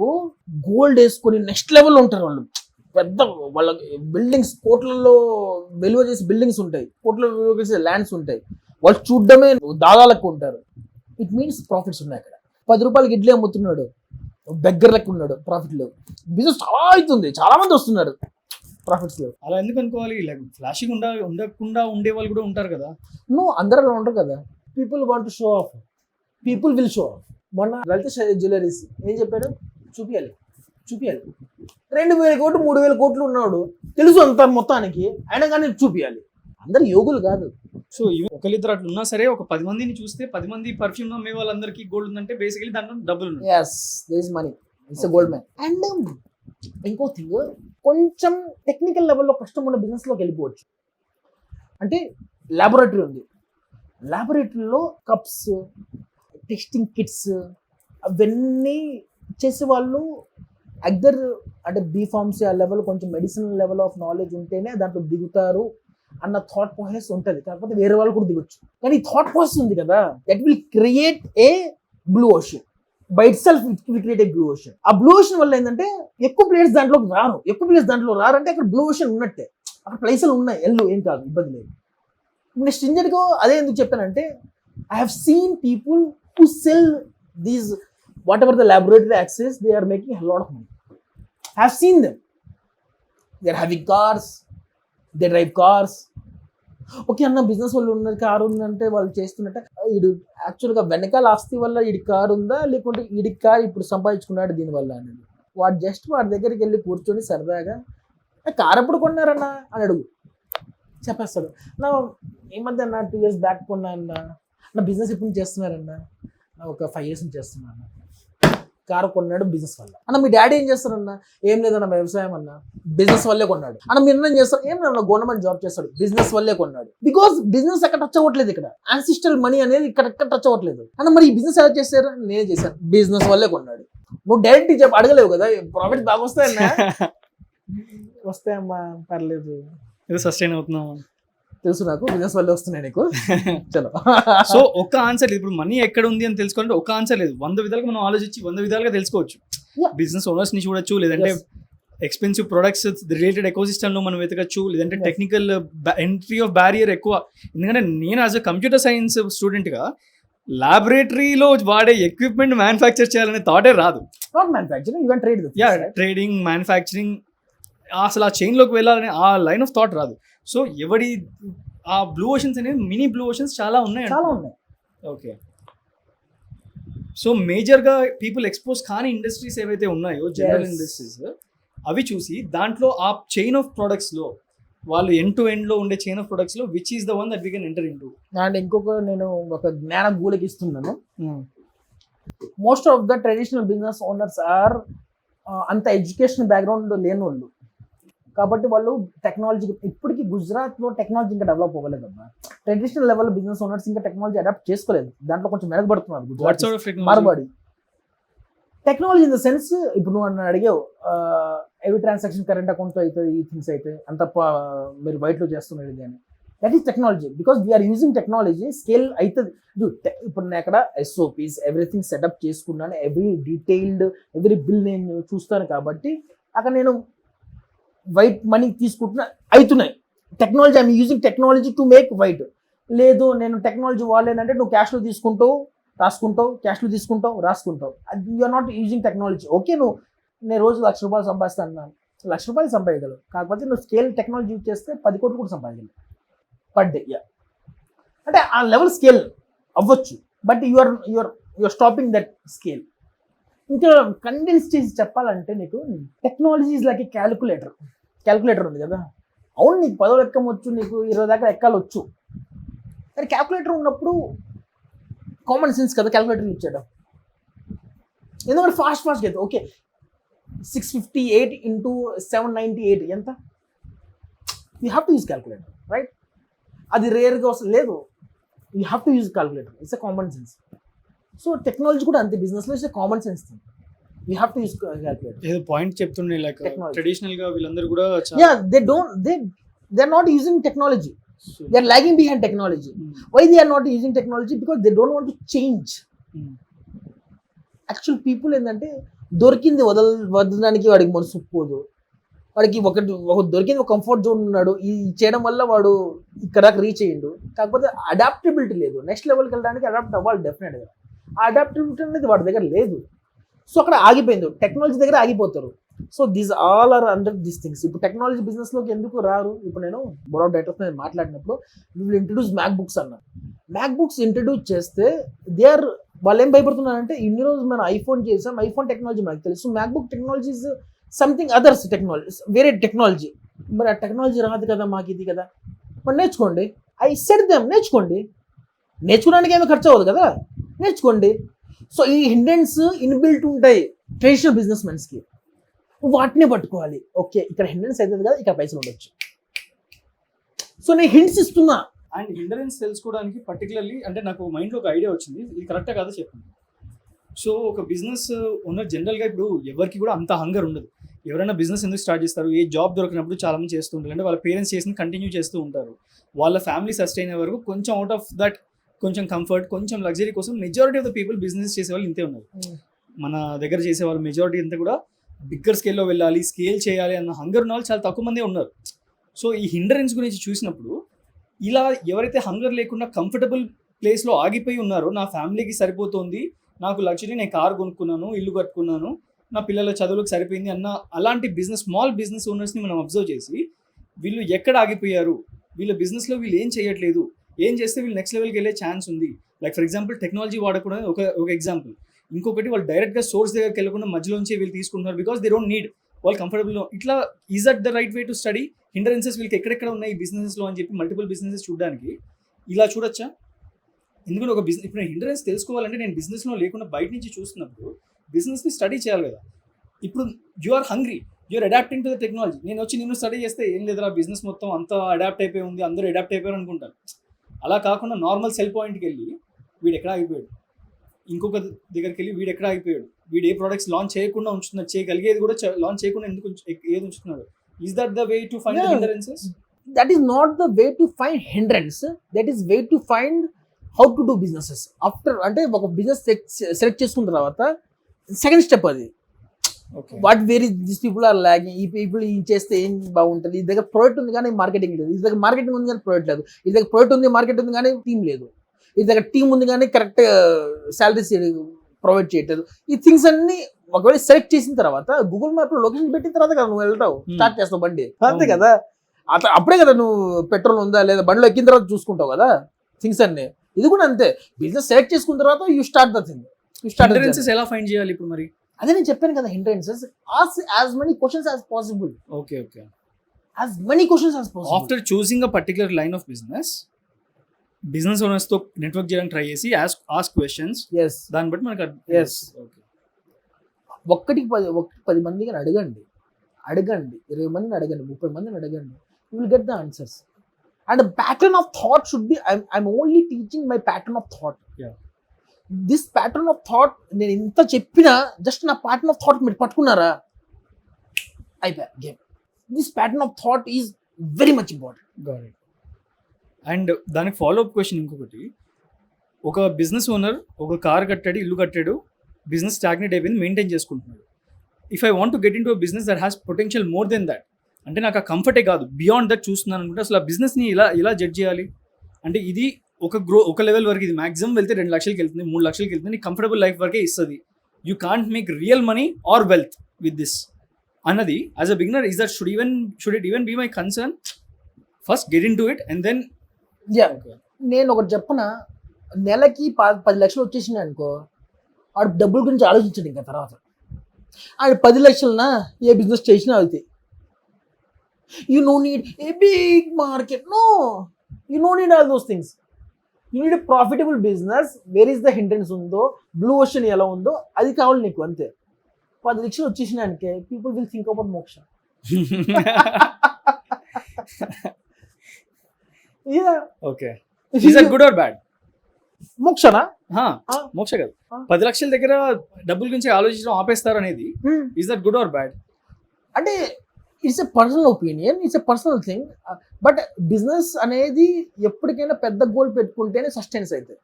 గోల్డ్ వేసుకొని నెక్స్ట్ లెవెల్ ఉంటారు. వాళ్ళు పెద్ద వాళ్ళ బిల్డింగ్స్, కోట్లలో విలువ చేసే బిల్డింగ్స్ ఉంటాయి, కోట్ల విలువ చేసే ల్యాండ్స్ ఉంటాయి. వాళ్ళు చూడడమే దాదాలకు ఉంటారు. ఇట్ మీన్స్ ప్రాఫిట్స్ ఉన్నాయి అక్కడ. 10 రూపాయలకి ఇడ్లీ అమ్ముతున్నాడు, దగ్గర లెక్క ఉన్నాడు, ప్రాఫిట్ లేవు. బిజినెస్ చాలా అవుతుంది, చాలా మంది వస్తున్నారు, ప్రాఫిట్స్ లేవు. అలా ఎందుకు అనుకోవాలి? లైక్ ఫ్లాషింగ్ ఉండకుండా ఉండే వాళ్ళు కూడా ఉంటారు కదా. నువ్వు అందరూ అలా ఉంటారు కదా. People want to show off, people will show off. మొన్న లలిత జ్యువెలరీస్ ఏం చెప్పాడు? చూపియాలి 2,000 కోట్లు 3,000 కోట్లు ఉన్నాడు, తెలుసు అంత మొత్తానికి, అయినా కానీ చూపియాలి. అందరు యోగులు కాదు. సో ఒకరిద్దరు అట్లా ఉన్నా సరే, ఒక 10 మందిని చూస్తే 10 మంది పర్ఫ్యూమ్ అమ్మే వాళ్ళందరికీ గోల్డ్ ఉందంటే బేసికలీ దాంట్లో డబ్బులు ఉన్నాయి. yes, there is money, it's a gold man. And ఇంకో థింగ్, కొంచెం టెక్నికల్ లెవెల్లో కష్టం ఉన్న బిజినెస్లోకి వెళ్ళిపోవచ్చు. అంటే ల్యాబొరేటరీ ఉంది, ల్యాబొరేటరీలో కప్స్, టెస్టింగ్ కిట్స్ అవన్నీ చేసే వాళ్ళు అదర్ అంటే బీఫార్మసీ ఆ లెవెల్, కొంచెం మెడిసినల్ లెవెల్ ఆఫ్ నాలెడ్జ్ ఉంటేనే దాంట్లో దిగుతారు అన్న థాట్ ప్రాసెస్ ఉంటుంది. కాకపోతే వేరే వాళ్ళు కూడా దిగొచ్చు. కానీ ఈ థాట్ ప్రాసెస్ ఉంది కదా, that will create a blue ocean by it self. It will create a blue ocean. ఆ బ్లూ ఓషన్ వల్ల ఏంటంటే ఎక్కువ ప్లేయర్స్ దాంట్లోకి రారు. ఎక్కువ ప్లేయర్స్ దాంట్లో రారంటే అక్కడ బ్లూ ఓషన్ ఉన్నట్టే. అక్కడ ప్లేసులు ఉన్నాయి, ఏం కాదు, ఇబ్బంది లేదు. నేను స్ట్రింజర్గా అదే ఎందుకు చెప్పానంటే, I have seen people who cell these whatever the laboratory access, they are making a lot of money. I have seen them. They are having cars, they drive cars. Okay అన్న, బిజినెస్ వాళ్ళు ఉన్న car ఉందంటే వాళ్ళు చేస్తున్నట్టే. వీడు యాక్చువల్గా వెనకాల ఆస్తి వల్ల వీడి కారు ఉందా, లేకుంటే వీడి కారు ఇప్పుడు సంపాదించుకున్నాడు దీనివల్ల అనేది. వాడు జస్ట్ వాడి దగ్గరికి వెళ్ళి కూర్చొని సరదాగా కారు ఎప్పుడు కొన్నారన్నా అని అడుగు, చెప్పేస్తాడు. నా ఈ మధ్య అన్న 2 years బ్యాక్ కొన్నా అన్న. నా బిజినెస్ ఇప్పుడు చేస్తున్నారన్నా, ఒక 5 years నుంచి చేస్తున్నాను. కారు కొన్నాడు బిజినెస్ వల్ల. అన్న మీ డాడీ ఏం చేస్తారన్న? ఏం లేదన్న వ్యవసాయం అన్న. బిజినెస్ వల్లే కొన్నాడు. అన్న మీరు ఏం చేస్తారు? ఏం లేదన్న గవర్నమెంట్ జాబ్ చేస్తాడు. బిజినెస్ వల్లే కొన్నాడు. బికాస్ బిజినెస్ ఎక్కడ టచ్ అవ్వట్లేదు. ఇక్కడ యాన్సిస్టల్ మనీ అనేది ఇక్కడ టచ్ అవ్వట్లేదు. అన్న మరి ఈ బిజినెస్ ఎలా చేశారు? నేనే చేశాను, బిజినెస్ వల్లే కొన్నాడు. నువ్వు డైరెక్ట్ అడగలేవు కదా, ప్రాఫిట్స్ బాగా వస్తాయన్నా. వస్తాయమ్మా, పర్లేదు, ఏదో సస్టైన్ అవుతున్నాం, తెలుసు నాకు, బిజినెస్ వల్లే వస్తున్నాయి నీకు. చలో. సో ఒక ఆన్సర్ లేదు. ఇప్పుడు మనీ ఎక్కడ ఉంది అని తెలుసుకోవాలంటే ఒక ఆన్సర్ లేదు. 100 విధాలుగా మనం ఆలోచించి 100 విధాలుగా తెలుసుకోవచ్చు. బిజినెస్ ఓనర్స్ ని చూడొచ్చు, లేదంటే ఎక్స్పెన్సివ్ ప్రొడక్ట్స్ రిలేటెడ్ ఎకోసిస్టమ్ లో మనం వెతకచ్చు, లేదంటే టెక్నికల్ ఎంట్రీ ఆఫ్ బ్యారియర్ ఎక్కువ. ఎందుకంటే నేను as a computer science student గా లాబొరేటరీలో వాడే ఎక్విప్మెంట్ మ్యానుఫ్యాక్చర్ చేయాలనే థాటే రాదు. Not manufacturing, you can trade this. Yeah, trading, manufacturing, అసలు ఆ చైన్లోకి వెళ్ళాలని ఆ లైన్ ఆఫ్ థాట్ రాదు. సో ఎవడి ఆ బ్లూ ఓషన్స్ అనేవి మినీ బ్లూ ఓషన్స్ చాలా ఉన్నాయి. చాలా ఉన్నాయి. ఓకే, సో మేజర్గా పీపుల్ ఎక్స్పోజ్ కాని ఇండస్ట్రీస్ ఏవైతే ఉన్నాయో, జనరల్ ఇండస్ట్రీస్, అవి చూసి దాంట్లో ఆ చైన్ ఆఫ్ ప్రొడక్ట్స్లో వాళ్ళు ఎండ్ టు ఎండ్లో ఉండే చైన్ ఆఫ్ ప్రొడక్ట్స్లో which is the one that we can enter into. అండ్ ఇంకొక నేను ఒక జ్ఞాన గూలకి ఇస్తున్నాను. Most of the traditional business owners are అంత ఎడ్యుకేషన్ బ్యాక్గ్రౌండ్ లేని వాళ్ళు, కాబట్టి వాళ్ళు టెక్నాలజీ ఇప్పటికీ గుజరాత్లో టెక్నాలజీ ఇంకా డెవలప్ అవ్వలేదు అమ్మా. ట్రెడిషనల్ లెవెల్ బిజినెస్ ఓనర్స్ ఇంకా టెక్నాలజీ అడాప్ట్ చేసుకోలేదు, దాంట్లో కొంచెం వెనకబడుతున్నారు Gujarat Marwadi. Technology in the sense, ఇప్పుడు నువ్వు నన్ను అడిగావు ఎవ్రీ ట్రాన్సాక్షన్ కరెంట్ అకౌంట్లో అవుతుంది, ఈ థింగ్స్ అయితే అంత మీరు వైట్లో చేస్తున్నారు ఇది అని. That is technology, because we're using technology. Scale అవుతుంది. ఇప్పుడు నేను అక్కడ SOPs ఎవ్రీథింగ్ సెటప్ చేసుకున్నాను, ఎవ్రీ డీటెయిల్డ్ ఎవ్రీ బిల్ నేను చూస్తాను, కాబట్టి అక్కడ నేను వైట్ మనీ తీసుకుంటున్నా అవుతున్నాయి. Technology, I'm using technology to make white. లేదు నేను టెక్నాలజీ వాడలేనంటే నువ్వు క్యాష్లో తీసుకుంటావు, రాసుకుంటావు, క్యాష్లో తీసుకుంటావు, రాసుకుంటావు. You're not using technology. Okay, నేను రోజు ₹1,00,000 సంపాదిస్తాను, ₹1,00,000 సంపాదించగలవు, కాకపోతే నువ్వు స్కేల్ టెక్నాలజీ యూజ్ చేస్తే 10 కోట్లు కూడా సంపాదించగలవు పర్ డే. అంటే ఆ లెవెల్ స్కేల్ అవ్వచ్చు, but you're stopping that scale. ఇంకా కండెన్స్ చేసి చెప్పాలంటే నీకు technology is like a calculator ఉంది కదా. అవును, నీకు 10 ఎక్కవచ్చు, నీకు 20 దాకా ఎక్కాలొచ్చు, కానీ క్యాలిక్యులేటర్ ఉన్నప్పుడు కామన్ సెన్స్ కదా క్యాలిక్యులేటర్ యూజ్ చేయడం. ఎందుకంటే ఫాస్ట్గా అయితే ఓకే 658 into 798 ఎంత, you have to use calculator, right? అది రేర్గా వస్తుంది, లేదు, you have to use calculator. It's a common sense. So technology కూడా అంతే, బిజినెస్లో it's a common sense thing. You have to use calculator. ఏదో పాయింట్ చెప్తుండే, లైక్ ట్రెడిషనల్ గా వీళ్ళందరూ కూడా they are not using technology. They are lagging behind technology. Why they are not using technology? Because they don't want to change. Actual people ఏంటంటే దొరికింది వదలడానికి వాడికి మనసు ఒప్పుకోదు. వాడికి దొరికింది ఒక కంఫర్ట్ జోన్ ఉన్నాడు, ఈ చేయడం వల్ల వాడు ఇక్కడ రీచ్ అయ్యిండు, కాకపోతే అడాప్టబిలిటీ లేదు. నెక్స్ట్ లెవెల్కి వెళ్ళడానికి అడాప్ట్ అవ్వాలి డెఫినెట్గా. ఆ అడాప్టబిలిటీ అనేది వాడి దగ్గర లేదు. సో అక్కడ ఆగిపోయింది, టెక్నాలజీ దగ్గర ఆగిపోతారు. So these all are under these things. ఇప్పుడు టెక్నాలజీ బిజినెస్లోకి ఎందుకు రారు? ఇప్పుడు నేను బోర్డ్ ఆఫ్ డైరెక్టర్స్ నేను మాట్లాడినప్పుడు వీళ్ళు ఇంట్రడ్యూస్ మ్యాక్బుక్స్ అన్నారు. మ్యాక్బుక్స్ ఇంట్రడ్యూస్ చేస్తే వాళ్ళు ఏం భయపడుతున్నారంటే, ఇన్ని రోజు మనం ఐఫోన్ చేసాం, ఐఫోన్ టెక్నాలజీ మనకు తెలుసు, MacBook technology is something others technology, వేరే టెక్నాలజీ. మరి ఆ టెక్నాలజీ రాదు కదా, మాకు ఇది కదా, మరి నేర్చుకోండి. ఐ సెడ్ దెమ్, నేర్చుకోవడానికి ఏమీ ఖర్చు అవ్వదు కదా, నేర్చుకోండి. సో ఈ హిండెన్స్ ఇన్బిల్ట్ ఉంటాయి ట్రెడిషనల్ బిజినెస్ మెన్స్కి, వాటిని పట్టుకోవాలి. ఓకే, ఇక్కడ హిండెన్స్ అవుతుంది కదా, ఇక్కడ పైసలు ఉండొచ్చు. సో నేను హింట్స్ ఇస్తున్నా. అండ్ హిండరెన్స్ తెలుసుకోవడానికి పర్టికులర్లీ అంటే నాకు మైండ్లో ఒక ఐడియా వచ్చింది, ఇది కరెక్టా కాదో చెప్పండి. సో ఒక బిజినెస్ ఓనర్ జనరల్గా ఇప్పుడు ఎవరికి కూడా అంత హంగర్ ఉండదు. ఎవరైనా బిజినెస్ ఎందుకు స్టార్ట్ చేస్తారు, ఏ జాబ్ దొరికినప్పుడు చాలా మంది చేస్తూ ఉంటారు, అంటే వాళ్ళ పేరెంట్స్ చేసిన కంటిన్యూ చేస్తూ ఉంటారు. వాళ్ళ ఫ్యామిలీ సస్టైన్ అయ్యే వరకు కొంచెం అవుట్ ఆఫ్ దట్ కొంచెం కంఫర్ట్, కొంచెం లగ్జరీ కోసం majority of the people business చేసేవాళ్ళు ఇంతే ఉన్నారు. మన దగ్గర చేసేవాళ్ళు మెజారిటీ అంతా కూడా బిగ్గర్ స్కేల్లో వెళ్ళాలి, స్కేల్ చేయాలి అన్న హంగర్ ఉన్న వాళ్ళు చాలా తక్కువ మందే ఉన్నారు. సో ఈ హిండరెన్స్ గురించి చూసినప్పుడు ఇలా ఎవరైతే హంగర్ లేకుండా కంఫర్టబుల్ ప్లేస్లో ఆగిపోయి ఉన్నారో, నా ఫ్యామిలీకి సరిపోతుంది, నాకు లగ్జరీ, నేను కారు కొనుక్కున్నాను, ఇల్లు కట్టుకున్నాను, నా పిల్లల చదువులకు సరిపోయింది అన్న అలాంటి స్మాల్ బిజినెస్ ఓనర్స్ని మనం అబ్జర్వ్ చేసి వీళ్ళు ఎక్కడ ఆగిపోయారు, వీళ్ళ బిజినెస్లో వీళ్ళు ఏం చేయట్లేదు, ఏం చేస్తే వీళ్ళు నెక్స్ట్ లెవెల్కి వెళ్ళే ఛాన్స్ ఉంది. లైక్ ఫర్ ఎగ్జాంపుల్ టెక్నాలజీ వాడకుండా ఒక ఎగ్జాంపుల్. ఇంకొకటి వాళ్ళు డైరెక్ట్గా సోర్స్ దగ్గరికి వెళ్ళకుండా మధ్యలోంచి వీళ్ళు తీసుకుంటున్నారు బికాస్ దే డోంట్ నీడ్, వాళ్ళు కంఫర్టబుల్. ఇట్లా is that the right way to study హిండరెన్సెస్ వీళ్ళకి ఎక్కడెక్కడ ఉన్నాయి ఈ బిజినెస్లో అని చెప్పి మల్టిపుల్ బిజినెసెస్ చూడడానికి ఇలా చూడొచ్చా? ఎందుకంటే ఒక బిజినెస్ ఇప్పుడు హిండరెన్స్ తెలుసుకోవాలంటే నేను బిజినెస్లో లేకుండా బయట నుంచి చూస్తున్నప్పుడు బిజినెస్ని స్టడీ చేయాలి కదా. ఇప్పుడు you are hungry, you're adapting to the technology. నేను స్టడీ చేస్తే ఏం లేదురా బిజినెస్ మొత్తం అంతా అడాప్ట్ అయిపోయి ఉంది, అందరూ అడాప్ట్ అయిపోయారు అనుకుంటారు. అలా కాకుండా నార్మల్ సెల్ పాయింట్కి వెళ్ళి వీడు ఎక్కడ ఆగిపోయాడు, ఇంకొక దగ్గరికి వెళ్ళి వీడు ఎక్కడ ఆగిపోయాడు, వీడు ఏ ప్రోడక్ట్స్ లాంచ్ చేయకుండా ఉంచుతున్నాడు, చేయగలిగేది కూడా లాంచ్ చేయకుండా ఎందుకు ఏది ఉంచుతున్నాడు. Is that the way to find hindrances? That is not the way to find hindrance. That is way to find how to do businesses. After అంటే ఒక బిజినెస్ సెలెక్ట్ చేసుకున్న తర్వాత సెకండ్ స్టెప్ అది. What where this people are lagging, ఈ people ఈ చేస్తే ఏం బాగుంటుంది, ఈ దగ్గర ప్రోడక్ట్ ఉంది కానీ మార్కెటింగ్ లేదు, ఈ దగ్గర మార్కెటింగ్ ఉంది కానీ ప్రోడక్ట్ లేదు, ఈ దగ్గర ప్రోడక్ట్ ఉంది మార్కెట్ ఉంది కానీ టీమ్ లేదు. ఇది దగ్గర టీం ఉంది కానీ కరెక్ట్ శాలరీస్ ప్రొవైడ్ చేయట్లేదు. ఈ థింగ్స్ అన్ని ఒకవేళ సెలెక్ట్ చేసిన తర్వాత గూగుల్ మ్యాప్ లో లొకేషన్ పెట్టిన తర్వాత కదా నువ్వు వెళ్తావు, స్టార్ట్ చేస్తావు బండి, అంతే కదా. అట్లా అప్పుడే కదా నువ్వు పెట్రోల్ ఉందా లేదా బండిలో ఎక్కిన తర్వాత చూసుకుంటావు కదా థింగ్స్ అన్ని. ఇది కూడా అంతే, బిజినెస్ సెలెక్ట్ చేసుకున్న తర్వాత you start the thing. Hindrances ఎలా ఫైండ్ చేయాలి ఇప్పుడు మరి? అదే నేను చెప్పాను కదా, hindrances ask as many questions as possible. Okay okay. As many questions as possible. After choosing a particular line of business owners తో నెట్వర్క్ చేయడానికి ట్రై చేసి ఆస్క్ క్వశ్చన్స్, ఎస్ దాన్ని బట్టి మనకు ఎస్ ఒక్కటికి 10 మందిని అడగండి, 20 మందిని అడగండి, 30 మందిని అడగండి, you will get the answers. And pattern of thought should be, I'm only teaching my pattern of thought. This pattern of thought నేను ఇంత చెప్పినా జస్ట్ నా ప్యాటర్న్ ఆఫ్ థాట్ మీరు పట్టుకున్నారా, అయిపోయా game. This pattern of thought is very much important. And దానికి follow up question ఇంకొకటి, ఒక business owner ఒక కార్ కట్టాడు, ఇల్లు కట్టాడు, బిజినెస్ స్టాగ్నేట్ అయిపోయింది, మెయింటైన్ చేసుకుంటున్నాడు. If I want to get in to business that has potential more than that, అంటే నాకు ఆ కంఫర్టే కాదు, బియాండ్ దట్ చూస్తున్నాను అనుకుంటే అసలు ఆ బిజినెస్ని ఇలా జడ్జ్ చేయాలి. అంటే ఇది ఒక లెవెల్ వరకు, ఇది మాక్సిమం వెళ్తే 2 లక్షలకి వెళ్తుంది, 3 లక్షలకి వెళ్తుంది, నీకు కంఫర్టబుల్ లైఫ్ వరకే ఇస్తుంది. You can't make real money or wealth with this అన్నది as a beginner is that should it even be my concern? First get in to it and then. నేను ఒకటి చెప్పన, నెలకి 10 లక్షలు వచ్చేసినాయి అనుకో, ఆడు డబ్బుల గురించి ఆలోచించండి ఇంకా తర్వాత. ఆడు 10 లక్షలనా ఏ బిజినెస్ చేసినా అవుతాయి. You no need a big market, no, you no need all those things. You need profitable business, where is the hindrance ఉందో, బ్లూ ఓషన్ ఎలా ఉందో అది కావాలి నీకు, అంతే. 10 లక్షలు వచ్చేసినానికే పీపుల్ విల్ థింక్ అబౌట్ మోక్ష. Okay, is that good or bad? మోక్షనా? మోక్ష కాదు, 10 లక్షల దగ్గర డబ్బుల గురించి ఆలోచించడం ఆపేస్తారు అనేది is that good or bad? అంటే it's a personal opinion, it's a personal thing. But business అనేది ఎప్పటికైనా పెద్ద గోల్ పెట్టుకుంటేనే సస్టైన్స్ అవుతుంది.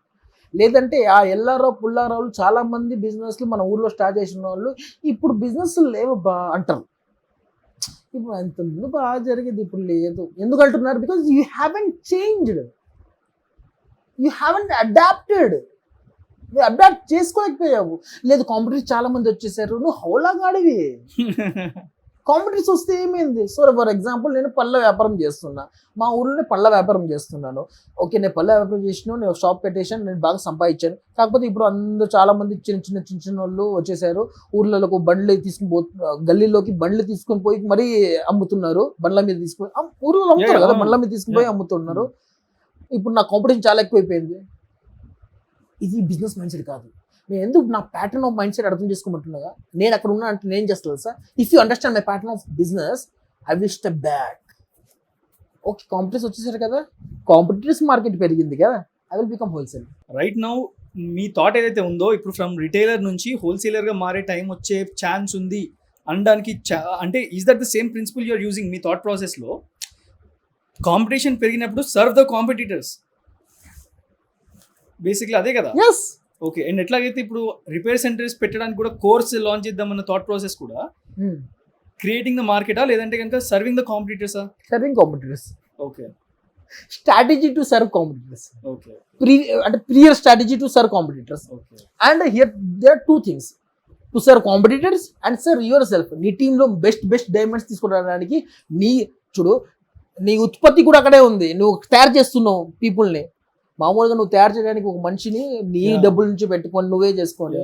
లేదంటే ఆ ఎల్లారావు పుల్లారావులు చాలా మంది బిజినెస్లు మన ఊర్లో స్టార్ట్ చేసిన వాళ్ళు ఇప్పుడు బిజినెస్ లేవు అంటారు. ఇప్పుడు అంత ముందు బాగా జరిగేది ఇప్పుడు లేదు. ఎందుకు అంటున్నారు? Because you haven't changed, you haven't adapted. నువ్వు అడాప్ట్ చేసుకోలేకపోయావు. లేదు కాంపిటీషన్ చాలా మంది వచ్చేసారు, నువ్వు హౌలాగాడివి. కాంపిటీస్ వస్తే ఏమైంది? సో ఫర్ ఎగ్జాంపుల్ నేను పళ్ళ వ్యాపారం చేస్తున్నా, మా ఊర్లోనే పళ్ళ వ్యాపారం చేస్తున్నాను. ఓకే, నేను పళ్ళ వ్యాపారం చేసినా, నేను షాప్ పెట్టేసాను, నేను బాగా సంపాదించాను. కాకపోతే ఇప్పుడు అందరూ చాలా మంది చిన్న వాళ్ళు వచ్చేసారు, ఊర్లలోకి బండ్లు తీసుకుని గల్లీలోకి బండ్లు తీసుకొని పోయి మరీ అమ్ముతున్నారు. బండ్ల మీద తీసుకొని ఊర్లో అమ్ముతారు కదా, బండ్ల మీద తీసుకుని పోయి అమ్ముతున్నారు. ఇప్పుడు నా కాంపిటీషన్ చాలా ఎక్కువైపోయింది. ఇది బిజినెస్ మైండ్ సెట్ కాదు. నేను ఎందుకు నా ప్యాటర్న్ ఆఫ్ మైండ్ సెట్ అర్థం చేసుకోమంటున్నాగా, నేను అక్కడ ఉన్నా అంటే నేను చేస్తాను sir. If you understand my pattern of business, I will step back. Okay, competitors వచ్చేసారు కదా, కాంపిటీటర్స్ మార్కెట్ పెరిగింది కదా, I will become wholesale. Right now me thought ఏదైతే ఉందో, ఇప్పుడు ఫ్రమ్ రిటైలర్ నుంచి హోల్సేలర్గా మారే టైం వచ్చే ఛాన్స్ ఉంది అనడానికి, అంటే is that the same principle you're using మీ థాట్ ప్రాసెస్లో? కాంపిటీషన్ పెరిగినప్పుడు సర్వ్ ద కాంపిటీటర్స్, బేసిక్లీ అదే కదా? ఎస్. ఓకే, అండ్ ఎట్లాగైతే ఇప్పుడు రిపేర్ సెంటర్స్ పెట్టడానికి కూడా కోర్స్ లాంచ్ చేద్దామన్న థాట్ ప్రాసెస్ కూడా క్రియేటింగ్ ద మార్కెటా, లేదంటే కనుక సర్వింగ్ ద కాంపిటీటర్సా? Serving competitors. Okay, strategy to serve competitors. Okay, అంటే prior strategy to serve competitors. Okay, and here there are 2 things, to serve competitors and serve yourself. నీ టీంలో best diamonds తీసుకురావడానికి నీ ఉత్పత్తి కూడా అక్కడే ఉంది. నువ్వు తయారు చేస్తున్నావు పీపుల్ని. మామూలుగా నువ్వు తయారు చేయడానికి ఒక మనిషిని నీ డబ్బుల నుంచి పెట్టుకొని నువ్వే చేసుకోవాలి.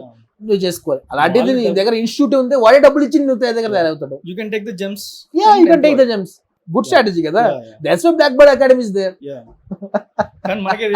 అలాంటిది నీ దగ్గర ఇన్స్టిట్యూట్ ఉంది, వాడే డబ్బులు ఇచ్చి నువ్వు దగ్గర తయారవుతాడు. You can take the gems. You can take the gems. Good strategy కదా. That's why black bird academy is there. కానీ మనకే